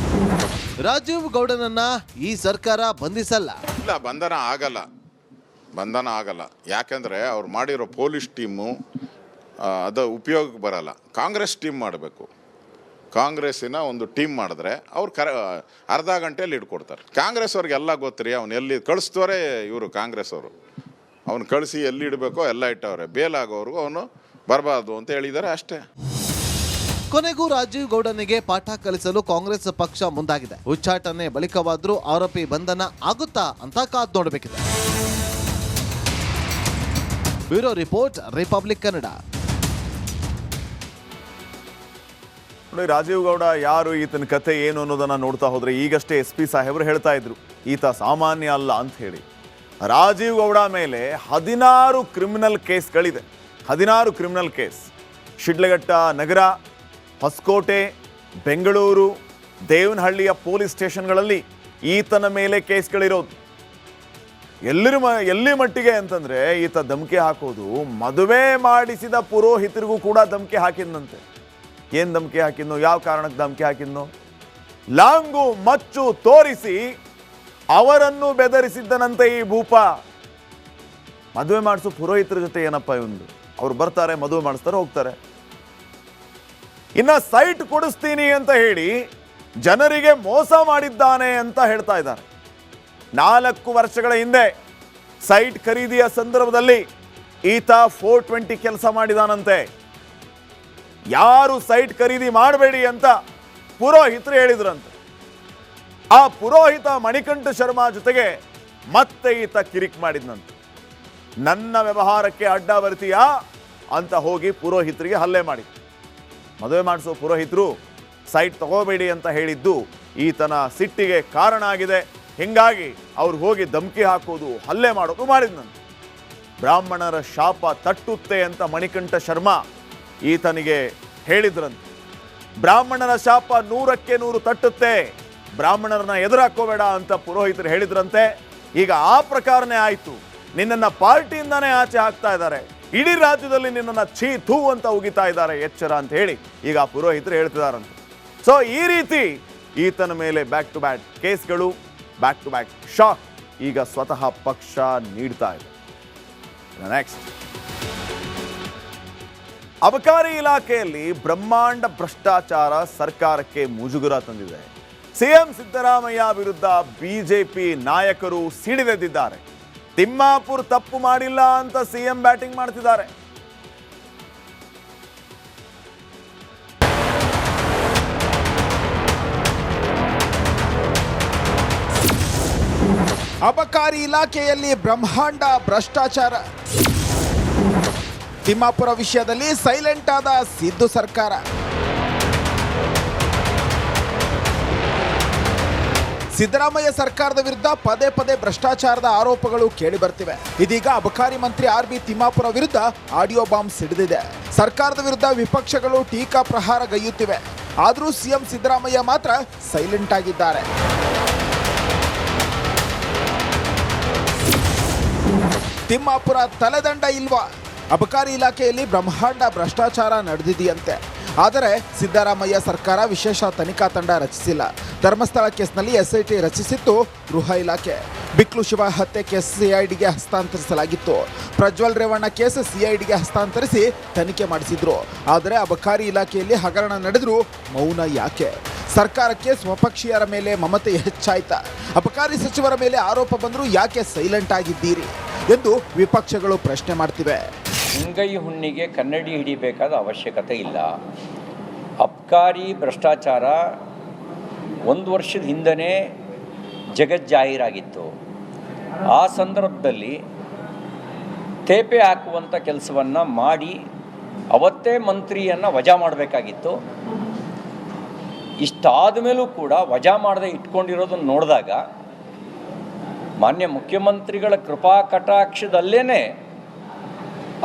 ರಾಜೀವ್ ಗೌಡನನ್ನ ಈ ಸರ್ಕಾರ ಬಂಧಿಸಲ್ಲ. ಇಲ್ಲ, ಬಂಧನ ಆಗಲ್ಲ. ಯಾಕೆಂದರೆ ಅವ್ರು ಮಾಡಿರೋ ಪೊಲೀಸ್ ಟೀಮು ಅದು ಉಪಯೋಗಕ್ಕೆ ಬರಲ್ಲ. ಕಾಂಗ್ರೆಸ್ ಟೀಮ್ ಮಾಡಬೇಕು. ಕಾಂಗ್ರೆಸ್ಸಿನ ಒಂದು ಟೀಮ್ ಮಾಡಿದ್ರೆ ಅವ್ರು ಅರ್ಧ ಗಂಟೆಯಲ್ಲಿ ಹಿಡ್ಕೊಡ್ತಾರೆ. ಕಾಂಗ್ರೆಸ್ ಅವ್ರಿಗೆಲ್ಲ ಗೊತ್ತರಿ, ಅವ್ನು ಎಲ್ಲಿ ಕಳಿಸ್ತವ್ರೆ ಇವರು ಕಾಂಗ್ರೆಸ್ ಅವರು. ಅವ್ನು ಕಳಿಸಿ ಎಲ್ಲಿ ಇಡಬೇಕೋ ಎಲ್ಲ ಇಟ್ಟವ್ರೆ. ಬೇಲಾಗೋವ್ರಿಗೂ ಅವನು ಬರಬಾರ್ದು ಅಂತ ಹೇಳಿದ್ದಾರೆ, ಅಷ್ಟೇ. ಕೊನೆಗೂ ರಾಜೀವ್ ಗೌಡನಿಗೆ ಪಾಠ ಕಲಿಸಲು ಕಾಂಗ್ರೆಸ್ ಪಕ್ಷ ಮುಂದಾಗಿದೆ. ಉಚ್ಚಾಟನೆ ಬಳಿಕವಾದ್ರೂ ಆರೋಪಿ ಬಂಧನ ಆಗುತ್ತಾ ಅಂತ ಕಾದ್ ನೋಡಬೇಕಿದೆ. Bureau report, republic Kannada. ನೋಡಿ, ರಾಜೀವ್ ಗೌಡ ಯಾರು, ಈತನ ಕತೆ ಏನು ಅನ್ನೋದನ್ನ ನೋಡ್ತಾ ಹೋದ್ರೆ ಈಗಷ್ಟೇ SP ಸಾಹೇಬರು ಹೇಳ್ತಾ ಇದ್ರು ಈತ ಸಾಮಾನ್ಯ ಅಲ್ಲ ಅಂತ ಹೇಳಿ. ರಾಜೀವ್ ಗೌಡ ಮೇಲೆ 16 ಕ್ರಿಮಿನಲ್ ಕೇಸ್ಗಳಿದೆ. 16 ಕ್ರಿಮಿನಲ್ ಕೇಸ್. ಶಿಡ್ಲಘಟ್ಟ ನಗರ, ಹೊಸಕೋಟೆ, ಬೆಂಗಳೂರು, ದೇವನಹಳ್ಳಿಯ ಪೊಲೀಸ್ ಸ್ಟೇಷನ್ಗಳಲ್ಲಿ ಈತನ ಮೇಲೆ ಕೇಸ್ಗಳಿರೋದು. ಎಲ್ಲಿ ಮಟ್ಟಿಗೆ ಅಂತಂದರೆ ಈತ ಧಮಕಿ ಹಾಕೋದು ಮದುವೆ ಮಾಡಿಸಿದ ಪುರೋಹಿತರಿಗೂ ಕೂಡ ಧಮಕಿ ಹಾಕಿದ್ನಂತೆ. ಏನು ಧಮಕಿ ಹಾಕಿದ್ನೋ, ಯಾವ ಕಾರಣಕ್ಕೆ ಧಮಕಿ ಹಾಕಿದ್ನೋ, ಲಾಂಗು ಮಚ್ಚು ತೋರಿಸಿ ಅವರನ್ನು ಬೆದರಿಸಿದ್ದನಂತೆ ಈ ಭೂಪ. ಮದುವೆ ಮಾಡಿಸೋ ಪುರೋಹಿತರ ಜೊತೆ ಏನಪ್ಪ ಇವಂದು, ಅವ್ರು ಬರ್ತಾರೆ ಮದುವೆ ಮಾಡಿಸ್ತಾರೆ ಹೋಗ್ತಾರೆ. ಇನ್ನು ಸೈಟ್ ಕೊಡಿಸ್ತೀನಿ ಅಂತ ಹೇಳಿ ಜನರಿಗೆ ಮೋಸ ಮಾಡಿದ್ದಾನೆ ಅಂತ ಹೇಳ್ತಾ ಇದ್ದಾರೆ. 4 ವರ್ಷಗಳ ಹಿಂದೆ ಸೈಟ್ ಖರೀದಿಯ ಸಂದರ್ಭದಲ್ಲಿ ಈತ 420 ಕೆಲಸ ಮಾಡಿದಾನಂತೆ. ಯಾರು ಸೈಟ್ ಖರೀದಿ ಮಾಡಬೇಡಿ ಅಂತ ಪುರೋಹಿತರು ಹೇಳಿದ್ರಂತೆ. ಆ ಪುರೋಹಿತ ಮಣಿಕಂಠ ಶರ್ಮಾ ಜೊತೆಗೆ ಮತ್ತೆ ಈತ ಕಿರಿಕ್ ಮಾಡಿದ್ನಂತೆ. ನನ್ನ ವ್ಯವಹಾರಕ್ಕೆ ಅಡ್ಡ ಬರ್ತೀಯಾ ಅಂತ ಹೋಗಿ ಪುರೋಹಿತರಿಗೆ ಹಲ್ಲೆ ಮಾಡಿ, ಮದುವೆ ಮಾಡಿಸೋ ಪುರೋಹಿತರು ಸೈಟ್ ತಗೋಬೇಡಿ ಅಂತ ಹೇಳಿದ್ದು ಈತನ ಸಿಟ್ಟಿಗೆ ಕಾರಣ ಆಗಿದೆ. ಹೀಗಾಗಿ ಅವ್ರು ಹೋಗಿ ಧಮಕಿ ಹಾಕೋದು ಹಲ್ಲೆ ಮಾಡೋದು ಮಾಡಿದ್ನಂತೆ. ಬ್ರಾಹ್ಮಣರ ಶಾಪ ತಟ್ಟುತ್ತೆ ಅಂತ ಮಣಿಕಂಠ ಶರ್ಮಾ ಈತನಿಗೆ ಹೇಳಿದ್ರಂತೆ. ಬ್ರಾಹ್ಮಣರ ಶಾಪ 100ಕ್ಕೆ 100 ತಟ್ಟುತ್ತೆ, ಬ್ರಾಹ್ಮಣರನ್ನ ಎದುರಾಕೋಬೇಡ ಅಂತ ಪುರೋಹಿತರು ಹೇಳಿದ್ರಂತೆ. ಈಗ ಆ ಪ್ರಕಾರನೇ ಆಯಿತು, ನಿನ್ನನ್ನು ಪಾರ್ಟಿಯಿಂದಾನೇ ಆಚೆ ಹಾಕ್ತಾ ಇದ್ದಾರೆ, ಇಡೀ ರಾಜ್ಯದಲ್ಲಿ ನಿನ್ನನ್ನು ಛೀ ಥೂ ಅಂತ ಉಗಿತಾ ಇದ್ದಾರೆ, ಎಚ್ಚರ ಅಂತ ಹೇಳಿ ಈಗ ಪುರೋಹಿತರು ಹೇಳ್ತಿದಾರಂತೆ. ಸೊ ಈ ರೀತಿ ಈತನ ಮೇಲೆ ಬ್ಯಾಕ್ ಟು ಬ್ಯಾಕ್ ಕೇಸ್ಗಳು, ಬ್ಯಾಕ್ ಟು ಬ್ಯಾಕ್ ಶಾಕ್ ಈಗ ಸ್ವತಃ ಪಕ್ಷ ನೀಡ್ತಾ ಇದೆ. ನೆಕ್ಸ್ಟ್, ಅಬಕಾರಿ ಇಲಾಖೆಯಲ್ಲಿ ಬ್ರಹ್ಮಾಂಡ ಭ್ರಷ್ಟಾಚಾರ ಸರ್ಕಾರಕ್ಕೆ ಮುಜುಗರ ತಂದಿದೆ. ಸಿಎಂ ಸಿದ್ದರಾಮಯ್ಯ ವಿರುದ್ಧ ಬಿಜೆಪಿ ನಾಯಕರು ಸಿಡಿದೆದ್ದಿದ್ದಾರೆ. ತಿಮ್ಮಾಪುರ್ ತಪ್ಪು ಮಾಡಿಲ್ಲ ಅಂತ ಸಿಎಂ ಬ್ಯಾಟಿಂಗ್ ಮಾಡ್ತಿದ್ದಾರೆ. ಅಬಕಾರಿ ಇಲಾಖೆಯಲ್ಲಿ ಬ್ರಹ್ಮಾಂಡ ಭ್ರಷ್ಟಾಚಾರ. ತಿಮ್ಮಾಪುರ ವಿಷಯದಲ್ಲಿ ಸೈಲೆಂಟ್ ಆದ ಸಿದ್ದು ಸರ್ಕಾರ. ಸಿದ್ದರಾಮಯ್ಯ ಸರ್ಕಾರದ ವಿರುದ್ಧ ಪದೇ ಪದೇ ಭ್ರಷ್ಟಾಚಾರದ ಆರೋಪಗಳು ಕೇಳಿ ಬರ್ತಿವೆ. ಇದೀಗ ಅಬಕಾರಿ ಮಂತ್ರಿ ಆರ್.ಬಿ. ತಿಮ್ಮಾಪುರ ವಿರುದ್ಧ ಆಡಿಯೋ ಬಾಂಬ್ ಸಿಡಿದಿದೆ. ಸರ್ಕಾರದ ವಿರುದ್ಧ ವಿಪಕ್ಷಗಳು ಟೀಕಾ ಪ್ರಹಾರ ಗೈಯುತ್ತಿವೆ. ಆದರೂ ಸಿಎಂ ಸಿದ್ದರಾಮಯ್ಯ ಮಾತ್ರ ಸೈಲೆಂಟ್ ಆಗಿದ್ದಾರೆ. ತಿಮ್ಮಾಪುರ ತಲೆದಂಡ ಇಲ್ವಾ? ಅಬಕಾರಿ ಇಲಾಖೆಯಲ್ಲಿ ಬ್ರಹ್ಮಾಂಡ ಭ್ರಷ್ಟಾಚಾರ ನಡೆದಿದೆಯಂತೆ. ಆದರೆ ಸಿದ್ದರಾಮಯ್ಯ ಸರ್ಕಾರ ವಿಶೇಷ ತನಿಖಾ ತಂಡ ರಚಿಸಿಲ್ಲ. ಧರ್ಮಸ್ಥಳ ಕೇಸ್ನಲ್ಲಿ ಎಸ್ಐಟಿ ರಚಿಸಿತ್ತು ಗೃಹ ಇಲಾಖೆ. ಬಿಕ್ಲು ಶಿವ ಹತ್ಯೆ ಕೇಸ್ ಸಿಐಡಿಗೆ ಹಸ್ತಾಂತರಿಸಲಾಗಿತ್ತು. ಪ್ರಜ್ವಲ್ ರೇವಣ್ಣ ಕೇಸ್ ಸಿಐಡಿಗೆ ಹಸ್ತಾಂತರಿಸಿ ತನಿಖೆ ಮಾಡಿಸಿದ್ರು. ಆದರೆ ಅಬಕಾರಿ ಇಲಾಖೆಯಲ್ಲಿ ಹಗರಣ ನಡೆದರೂ ಮೌನ ಯಾಕೆ? ಸರ್ಕಾರಕ್ಕೆ ಸ್ವಪಕ್ಷೀಯರ ಮೇಲೆ ಮಮತೆ ಹೆಚ್ಚಾಯ್ತಾ? ಅಬಕಾರಿ ಸಚಿವರ ಮೇಲೆ ಆರೋಪ ಬಂದರೂ ಯಾಕೆ ಸೈಲೆಂಟ್ ಆಗಿದ್ದೀರಿ ಎಂದು ವಿಪಕ್ಷಗಳು ಪ್ರಶ್ನೆ ಮಾಡ್ತಿವೆ. ಅಂಗೈ ಹುಣ್ಣಿಗೆ ಕನ್ನಡಿ ಹಿಡಿಬೇಕಾದ ಅವಶ್ಯಕತೆ ಇಲ್ಲ. ಅಬಕಾರಿ ಭ್ರಷ್ಟಾಚಾರ 1 ವರ್ಷದ ಹಿಂದನೇ ಜಗಜ್ಜಾಹೀರಾಗಿತ್ತು. ಆ ಸಂದರ್ಭದಲ್ಲಿ ತೇಪೆ ಹಾಕುವಂಥ ಕೆಲಸವನ್ನು ಮಾಡಿ ಅವತ್ತೇ ಮಂತ್ರಿಯನ್ನು ವಜಾ ಮಾಡಬೇಕಾಗಿತ್ತು. ಇಷ್ಟಾದ ಮೇಲೂ ಕೂಡ ವಜಾ ಮಾಡದೆ ಇಟ್ಕೊಂಡಿರೋದನ್ನು ನೋಡಿದಾಗ ಮಾನ್ಯ ಮುಖ್ಯಮಂತ್ರಿಗಳ ಕೃಪಾ ಕಟಾಕ್ಷದಲ್ಲೇ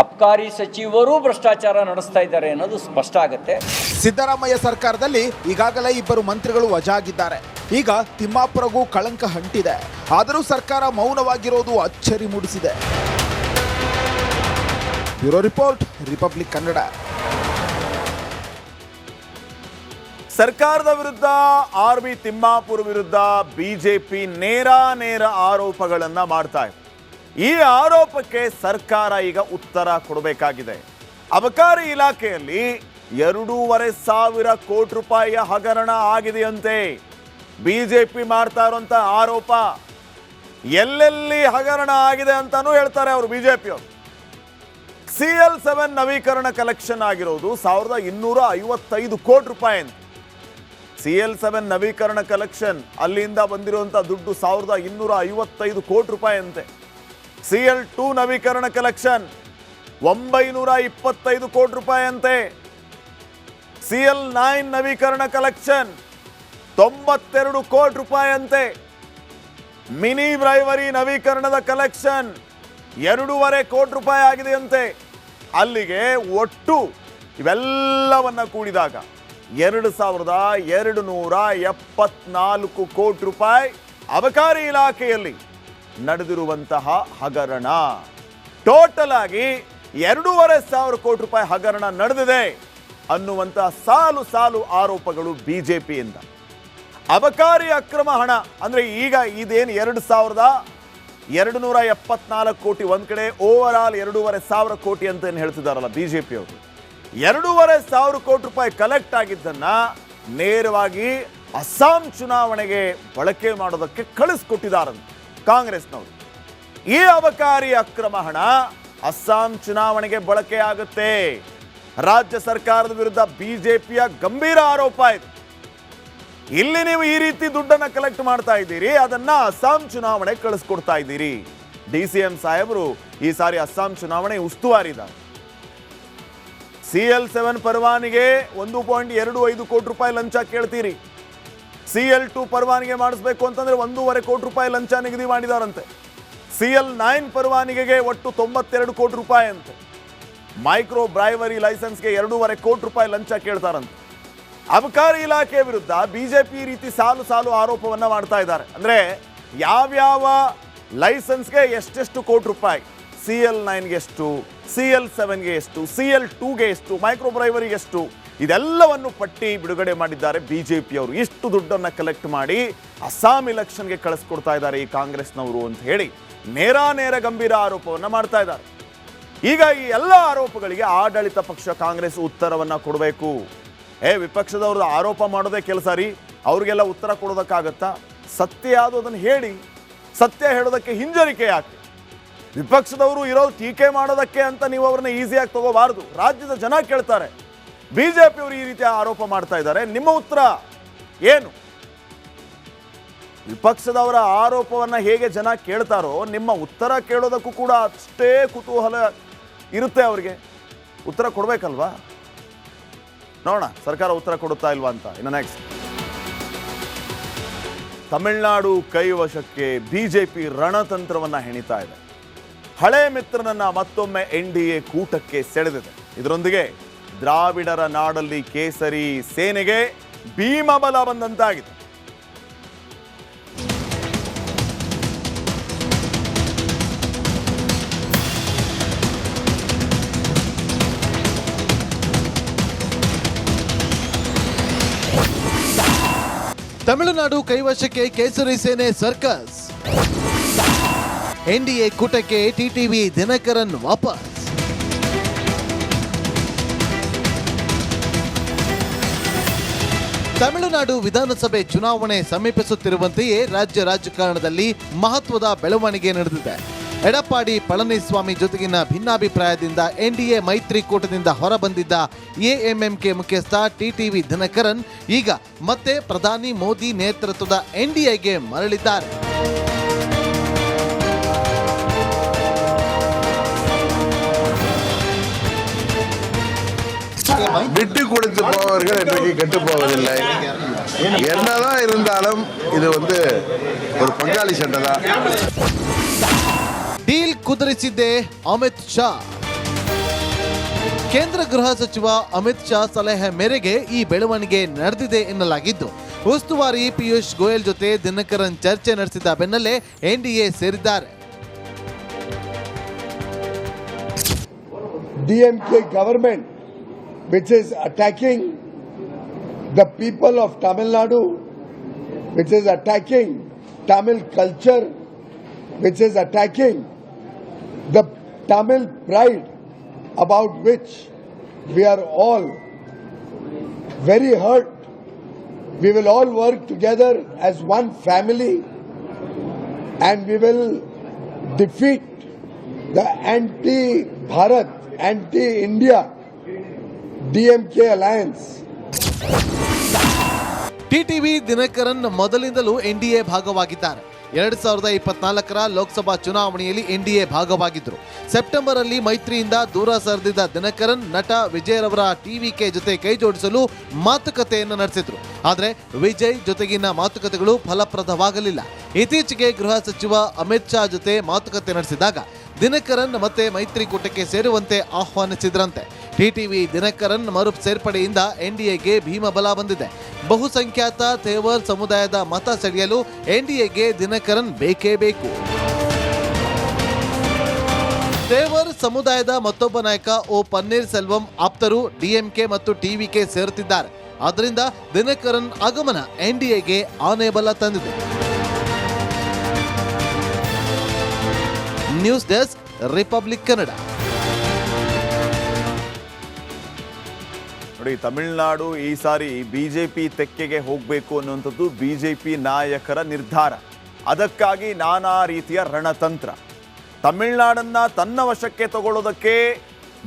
ಅಬಕಾರಿ ಸಚಿವರು ಭ್ರಷ್ಟಾಚಾರ ನಡೆಸ್ತಾ ಇದ್ದಾರೆ ಅನ್ನೋದು ಸ್ಪಷ್ಟ ಆಗುತ್ತೆ. ಸಿದ್ದರಾಮಯ್ಯ ಸರ್ಕಾರದಲ್ಲಿ ಈಗಾಗಲೇ 2 ಮಂತ್ರಿಗಳು ವಜಾ ಆಗಿದ್ದಾರೆ. ಈಗ ತಿಮ್ಮಾಪುರಗೂ ಕಳಂಕ ಅಂಟಿದೆ. ಆದರೂ ಸರ್ಕಾರ ಮೌನವಾಗಿರೋದು ಅಚ್ಚರಿ ಮೂಡಿಸಿದೆ. Bureau report, republic Kannada. ಸರ್ಕಾರದ ವಿರುದ್ಧ ಆರ್.ಬಿ. ತಿಮ್ಮಾಪುರ್ ವಿರುದ್ಧ ಬಿಜೆಪಿ ನೇರ ಆರೋಪಗಳನ್ನು ಮಾಡ್ತಾ ಇದೆ. ಈ ಆರೋಪಕ್ಕೆ ಸರ್ಕಾರ ಈಗ ಉತ್ತರ ಕೊಡಬೇಕಾಗಿದೆ. ಅಬಕಾರಿ ಇಲಾಖೆಯಲ್ಲಿ 2,500 ಕೋಟಿ ರೂಪಾಯಿಯ ಹಗರಣ ಆಗಿದೆಯಂತೆ. ಬಿಜೆಪಿ ಮಾಡ್ತಾ ಇರುವಂತ ಆರೋಪ ಎಲ್ಲೆಲ್ಲಿ ಹಗರಣ ಆಗಿದೆ ಅಂತಾನೂ ಹೇಳ್ತಾರೆ ಅವರು ಬಿಜೆಪಿಯವರು. CL7 ನವೀಕರಣ ಕಲೆಕ್ಷನ್ ಆಗಿರೋದು 1,255 ಕೋಟಿ ರೂಪಾಯಿ ಅಂತ. CL7 ನವೀಕರಣ ಕಲೆಕ್ಷನ್ ಅಲ್ಲಿಂದ ಬಂದಿರುವಂಥ ದುಡ್ಡು 1,255 ಕೋಟಿ ರೂಪಾಯಿ ಅಂತೆ. CL2 ನವೀಕರಣ ಕಲೆಕ್ಷನ್ 925 ಕೋಟಿ ರೂಪಾಯಿ ಅಂತೆ. CL9 ನವೀಕರಣ ಕಲೆಕ್ಷನ್ 92 ಕೋಟಿ ರೂಪಾಯಿ ಅಂತೆ. ಮಿನಿ ಬ್ರೈವರಿ ನವೀಕರಣದ ಕಲೆಕ್ಷನ್ 2.5 ಕೋಟಿ ರೂಪಾಯಿ ಆಗಿದೆಯಂತೆ. ಅಲ್ಲಿಗೆ ಒಟ್ಟು ಇವೆಲ್ಲವನ್ನ ಕೂಡಿದಾಗ 2,274 ಕೋಟಿ ರೂಪಾಯಿ ಅಬಕಾರಿ ಇಲಾಖೆಯಲ್ಲಿ ನಡೆದಿರುವಂತಹ ಹಗರಣ. ಟೋಟಲ್ ಆಗಿ 2,500 ಕೋಟಿ ರೂಪಾಯಿ ಹಗರಣ ನಡೆದಿದೆ ಅನ್ನುವಂತಹ ಸಾಲು ಸಾಲು ಆರೋಪಗಳು ಬಿಜೆಪಿಯಿಂದ. ಅಬಕಾರಿ ಅಕ್ರಮ ಹಣ ಅಂದ್ರೆ ಈಗ ಇದೇನು 2,274 ಕೋಟಿ ಒಂದ್ ಕಡೆ, ಓವರ್ ಆಲ್ 2,500 ಕೋಟಿ ಅಂತ ಏನು ಹೇಳ್ತಿದಾರಲ್ಲ ಬಿಜೆಪಿ ಅವರು, 2,500 ಕೋಟಿ ರೂಪಾಯಿ ಕಲೆಕ್ಟ್ ಆಗಿದ್ದನ್ನ ನೇರವಾಗಿ ಅಸ್ಸಾಂ ಚುನಾವಣೆಗೆ ಬಳಕೆ ಮಾಡೋದಕ್ಕೆ ಕಳಿಸ್ಕೊಟ್ಟಿದ್ದಾರಂತೆ ಕಾಂಗ್ರೆಸ್ನವರು. ಈ ಅಬಕಾರಿ ಅಕ್ರಮ ಹಣ ಅಸ್ಸಾಂ ಚುನಾವಣೆಗೆ ಬಳಕೆ ಆಗುತ್ತೆ. ರಾಜ್ಯ ಸರ್ಕಾರದ ವಿರುದ್ಧ ಬಿಜೆಪಿಯ ಗಂಭೀರ ಆರೋಪ ಇದೆ. ಇಲ್ಲಿ ನೀವು ಈ ರೀತಿ ದುಡ್ಡನ್ನ ಕಲೆಕ್ಟ್ ಮಾಡ್ತಾ ಇದ್ದೀರಿ, ಅದನ್ನ ಅಸ್ಸಾಂ ಚುನಾವಣೆಗೆ ಕಳಿಸ್ಕೊಡ್ತಾ ಇದ್ದೀರಿ. DCM ಸಾಹೇಬರು ಈ ಸಾರಿ ಅಸ್ಸಾಂ ಚುನಾವಣೆ ಉಸ್ತುವಾರಿದ್ದಾರೆ. CL7 ಪರವಾನಿಗೆ 1.25 ಕೋಟಿ ರೂಪಾಯಿ ಲಂಚ ಕೇಳ್ತೀರಿ. CL2 ಪರವಾನಿಗೆ ಮಾಡಿಸ್ಬೇಕು ಅಂತಂದ್ರೆ 1.5 ಕೋಟಿ ರೂಪಾಯಿ ಲಂಚ ನಿಗದಿ ಮಾಡಿದಾರಂತೆ. CL9 ಪರವಾನಿಗೆಗೆ ಒಟ್ಟು 92 ಕೋಟಿ ರೂಪಾಯಿ ಅಂತೆ. ಮೈಕ್ರೋ ಬ್ರೈವರಿ ಲೈಸೆನ್ಸ್ಗೆ 2.5 ಕೋಟಿ ರೂಪಾಯಿ ಲಂಚ ಕೇಳ್ತಾರಂತೆ. ಅಬಕಾರಿ ಇಲಾಖೆ ವಿರುದ್ಧ ಬಿಜೆಪಿ ರೀತಿ ಸಾಲು ಸಾಲು ಆರೋಪವನ್ನ ಮಾಡ್ತಾ ಇದ್ದಾರೆ. ಅಂದ್ರೆ ಯಾವ್ಯಾವ ಲೈಸೆನ್ಸ್ಗೆ ಎಷ್ಟೆಷ್ಟು ಕೋಟಿ ರೂಪಾಯಿ, CL9ಗೆ ಎಷ್ಟು, CL7ಗೆ ಎಷ್ಟು, CL2ಗೆ ಎಷ್ಟು, ಮೈಕ್ರೋ ಬ್ರೈವರಿಗೆ ಎಷ್ಟು, ಇದೆಲ್ಲವನ್ನು ಪಟ್ಟಿ ಬಿಡುಗಡೆ ಮಾಡಿದ್ದಾರೆ ಬಿಜೆಪಿಯವರು. ಇಷ್ಟು ದುಡ್ಡನ್ನು ಕಲೆಕ್ಟ್ ಮಾಡಿ ಅಸ್ಸಾಂ ಇಲೆಕ್ಷನ್ಗೆ ಕಳಿಸ್ಕೊಡ್ತಾ ಇದ್ದಾರೆ ಈ ಕಾಂಗ್ರೆಸ್ನವರು ಅಂತ ಹೇಳಿ ನೇರ ಗಂಭೀರ ಆರೋಪವನ್ನು ಮಾಡ್ತಾ ಇದ್ದಾರೆ. ಈಗ ಈ ಎಲ್ಲ ಆರೋಪಗಳಿಗೆ ಆಡಳಿತ ಪಕ್ಷ ಕಾಂಗ್ರೆಸ್ ಉತ್ತರವನ್ನ ಕೊಡಬೇಕು. ವಿಪಕ್ಷದವ್ರದ್ದು ಆರೋಪ ಮಾಡೋದೇ ಕೆಲಸ ರೀ, ಅವ್ರಿಗೆಲ್ಲ ಉತ್ತರ ಕೊಡೋದಕ್ಕಾಗತ್ತಾ? ಸತ್ಯ ಯಾವುದು ಅದನ್ನು ಹೇಳಿ, ಸತ್ಯ ಹೇಳೋದಕ್ಕೆ ಹಿಂಜರಿಕೆ ಯಾಕೆ? ವಿಪಕ್ಷದವರು ಇರೋದು ಟೀಕೆ ಮಾಡೋದಕ್ಕೆ ಅಂತ ನೀವು ಅವ್ರನ್ನ ಈಸಿಯಾಗಿ ತಗೋಬಾರ್ದು. ರಾಜ್ಯದ ಜನ ಕೇಳ್ತಾರೆ. ಬಿಜೆಪಿಯವರು ಈ ರೀತಿಯ ಆರೋಪ ಮಾಡ್ತಾ ಇದ್ದಾರೆ, ನಿಮ್ಮ ಉತ್ತರ ಏನು? ವಿಪಕ್ಷದವರ ಆರೋಪವನ್ನ ಹೇಗೆ ಜನ ಕೇಳ್ತಾರೋ ನಿಮ್ಮ ಉತ್ತರ ಕೇಳೋದಕ್ಕೂ ಕೂಡ ಅಷ್ಟೇ ಕುತೂಹಲ ಇರುತ್ತೆ ಅವರಿಗೆ. ಉತ್ತರ ಕೊಡ್ಬೇಕಲ್ವಾ? ನೋಡೋಣ ಸರ್ಕಾರ ಉತ್ತರ ಕೊಡುತ್ತಾ ಇಲ್ವಾ ಅಂತ. ಇನ್ನು ನೆಕ್ಸ್ಟ್, ತಮಿಳುನಾಡು ಕೈವಶಕ್ಕೆ ಬಿಜೆಪಿ ರಣತಂತ್ರವನ್ನ ಹೆಣಿತಾ ಇದೆ. ಹಳೆ ಮಿತ್ರನನ್ನ ಮತ್ತೊಮ್ಮೆ NDA ಕೂಟಕ್ಕೆ ಸೆಳೆದಿದೆ. ಇದರೊಂದಿಗೆ ದ್ರಾವಿಡರ ನಾಡಲ್ಲಿ ಕೇಸರಿ ಸೇನೆಗೆ ಭೀಮಬಲ ಬಂದಂತಾಗಿದೆ. ತಮಿಳುನಾಡು ಕೈವಶಕ್ಕೆ ಕೇಸರಿ ಸೇನೆ ಸರ್ಕಸ್. NDA ಕೂಟಕ್ಕೆ TTV ದಿನಕರನ್ ವಾಪಸ್. ತಮಿಳುನಾಡು ವಿಧಾನಸಭೆ ಚುನಾವಣೆ ಸಮೀಪಿಸುತ್ತಿರುವಂತೆಯೇ ರಾಜ್ಯ ರಾಜಕಾರಣದಲ್ಲಿ ಮಹತ್ವದ ಬೆಳವಣಿಗೆ ನಡೆದಿದೆ. ಎಡಪ್ಪಾಡಿ ಪಳನಿಸ್ವಾಮಿ ಜೊತೆಗಿನ ಭಿನ್ನಾಭಿಪ್ರಾಯದಿಂದ NDA ಮೈತ್ರಿಕೂಟದಿಂದ ಹೊರಬಂದಿದ್ದ AMMK ಮುಖ್ಯಸ್ಥ TTV ದಿನಕರನ್ ಈಗ ಮತ್ತೆ ಪ್ರಧಾನಿ ಮೋದಿ ನೇತೃತ್ವದ NDAಗೆ ಮರಳಿದ್ದಾರೆ. விட்டு கொடுத்து போவர்கள் இன்றைக்கு கெட்டு போவதில்லை. என்னதான் இருந்தாலும் இது ஒரு பங்காளி சண்டை தான். ಡೀಲ್ ಕುದುರಿಸಿದ್ದೆ ಅಮಿತ್ ಶಾ. ಕೇಂದ್ರ ಗೃಹ ಸಚಿವ ಅಮಿತ್ ಶಾ ಸಲಹೆ ಮೇರೆಗೆ ಈ ಬೆಳವಣಿಗೆ ನಡೆದಿದೆ ಎನ್ನಲಾಗಿದ್ದು, ಉಸ್ತುವಾರಿ ಪಿಯೂಷ್ ಗೋಯಲ್ ಜೊತೆ ದಿನಕರನ್ ಚರ್ಚೆ ನಡೆಸಿದ ಬೆನ್ನಲ್ಲೇ NDA ಸೇರಿದ್ದಾರೆ. DMK government, which is attacking the people of Tamil Nadu, which is attacking Tamil culture, which is attacking the Tamil pride about which we are all very hurt. We will all work together as one family and we will defeat the anti-Bharat, anti-India DMK alliance. TTV Dinakaran ಮೊದಲಿಂದಲೂ NDA ಭಾಗವಾಗಿದ್ದಾರೆ. 2024ರ Lok Sabha ಚುನಾವಣೆಯಲ್ಲಿ NDA ಭಾಗವಾಗಿದ್ದರು. September ಅಲ್ಲಿ ಮೈತ್ರಿಯಿಂದ ದೂರ ಸರಿದಿದ್ದ ದಿನಕರನ್ ನಟ ವಿಜಯರವರ TVK ಜೊತೆ ಕೈ ಜೋಡಿಸಲು ಮಾತುಕತೆಯನ್ನು ನಡೆಸಿದ್ರು. ಆದರೆ ವಿಜಯ್ ಜೊತೆಗಿನ ಮಾತುಕತೆಗಳು ಫಲಪ್ರದವಾಗಲಿಲ್ಲ. ಇತ್ತೀಚೆಗೆ ಗೃಹ ಸಚಿವ ಅಮಿತ್ ಶಾ ಜೊತೆ ಮಾತುಕತೆ ನಡೆಸಿದಾಗ ದಿನಕರನ್ ಮತ್ತೆ ಮೈತ್ರಿಕೂಟಕ್ಕೆ ಸೇರುವಂತೆ ಆಹ್ವಾನಿಸಿದ್ರಂತೆ. TTV ದಿನಕರನ್ ಮರು ಸೇರ್ಪಡೆಯಿಂದ NDAಗೆ ಭೀಮಬಲ ಬಂದಿದೆ. ಬಹುಸಂಖ್ಯಾತ ಥೇವರ್ ಸಮುದಾಯದ ಮತ ಸೆಳೆಯಲು NDAಗೆ ದಿನಕರನ್ ಬೇಕೇ ಬೇಕು. ತೇವರ್ ಸಮುದಾಯದ ಮತ್ತೊಬ್ಬ ನಾಯಕ ಓ ಪನ್ನೀರ್ ಸೆಲ್ವಂ ಆಪ್ತರು ಡಿಎಂಕೆ ಮತ್ತು ಟಿವಿಕೆ ಸೇರುತ್ತಿದ್ದಾರೆ. ಆದ್ದರಿಂದ ದಿನಕರನ್ ಆಗಮನ ಎನ್ಡಿಎಗೆ ಆನೆಬಲ ತಂದಿದೆ. News desk, republic Kannada. ನೋಡಿ, ತಮಿಳುನಾಡು ಈ ಸಾರಿ ಬಿಜೆಪಿ ತೆಕ್ಕೆಗೆ ಹೋಗಬೇಕು ಅನ್ನುವಂಥದ್ದು ಬಿಜೆಪಿ ನಾಯಕರ ನಿರ್ಧಾರ. ಅದಕ್ಕಾಗಿ ನಾನಾ ರೀತಿಯ ರಣತಂತ್ರ. ತಮಿಳುನಾಡನ್ನ ತನ್ನ ವಶಕ್ಕೆ ತಗೊಳ್ಳೋದಕ್ಕೆ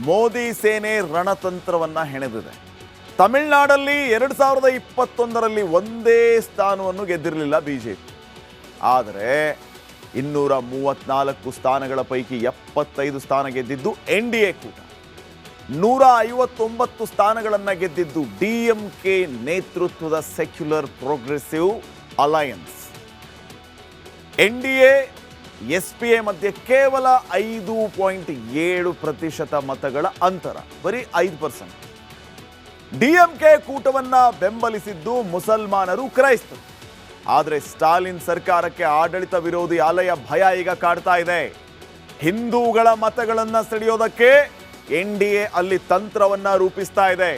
ಮೋದಿ ಸೇನೆ ರಣತಂತ್ರವನ್ನ ಹೆಣೆದಿದೆ. ತಮಿಳುನಾಡಲ್ಲಿ 2021ರಲ್ಲಿ ಒಂದೇ ಸ್ಥಾನವನ್ನು ಗೆದ್ದಿರಲಿಲ್ಲ ಬಿಜೆಪಿ. ಆದರೆ 234 ಸ್ಥಾನಗಳ ಪೈಕಿ 75 ಸ್ಥಾನ ಗೆದ್ದಿದ್ದು ಎನ್ಡಿಎ ಕೂಟ. 159 ಸ್ಥಾನಗಳನ್ನು ಗೆದ್ದಿದ್ದು ಡಿಎಂಕೆ ನೇತೃತ್ವದ ಸೆಕ್ಯುಲರ್ ಪ್ರೋಗ್ರೆಸಿವ್ ಅಲಯನ್ಸ್. ಎನ್ಡಿಎ ಎಸ್ಪಿಎ ಮಧ್ಯೆ ಕೇವಲ 5.7% ಮತಗಳ ಅಂತರ, ಬರೀ 5%. ಡಿಎಂಕೆ ಕೂಟವನ್ನ ಬೆಂಬಲಿಸಿದ್ದು ಮುಸಲ್ಮಾನರು, ಕ್ರೈಸ್ತರು. ಆದರೆ ಸ್ಟಾಲಿನ್ ಸರ್ಕಾರಕ್ಕೆ ಆಡಳಿತ ವಿರೋಧಿ ಅಲೆಯ ಭಯ ಈಗ ಕಾಡ್ತಾ ಇದೆ. ಹಿಂದೂಗಳ ಮತಗಳನ್ನ ಸೆಳೆಯೋದಕ್ಕೆ ಎನ್ಡಿಎ ಅಲ್ಲಿ ತಂತ್ರವನ್ನ ರೂಪಿಸ್ತಾ ಇದೆ.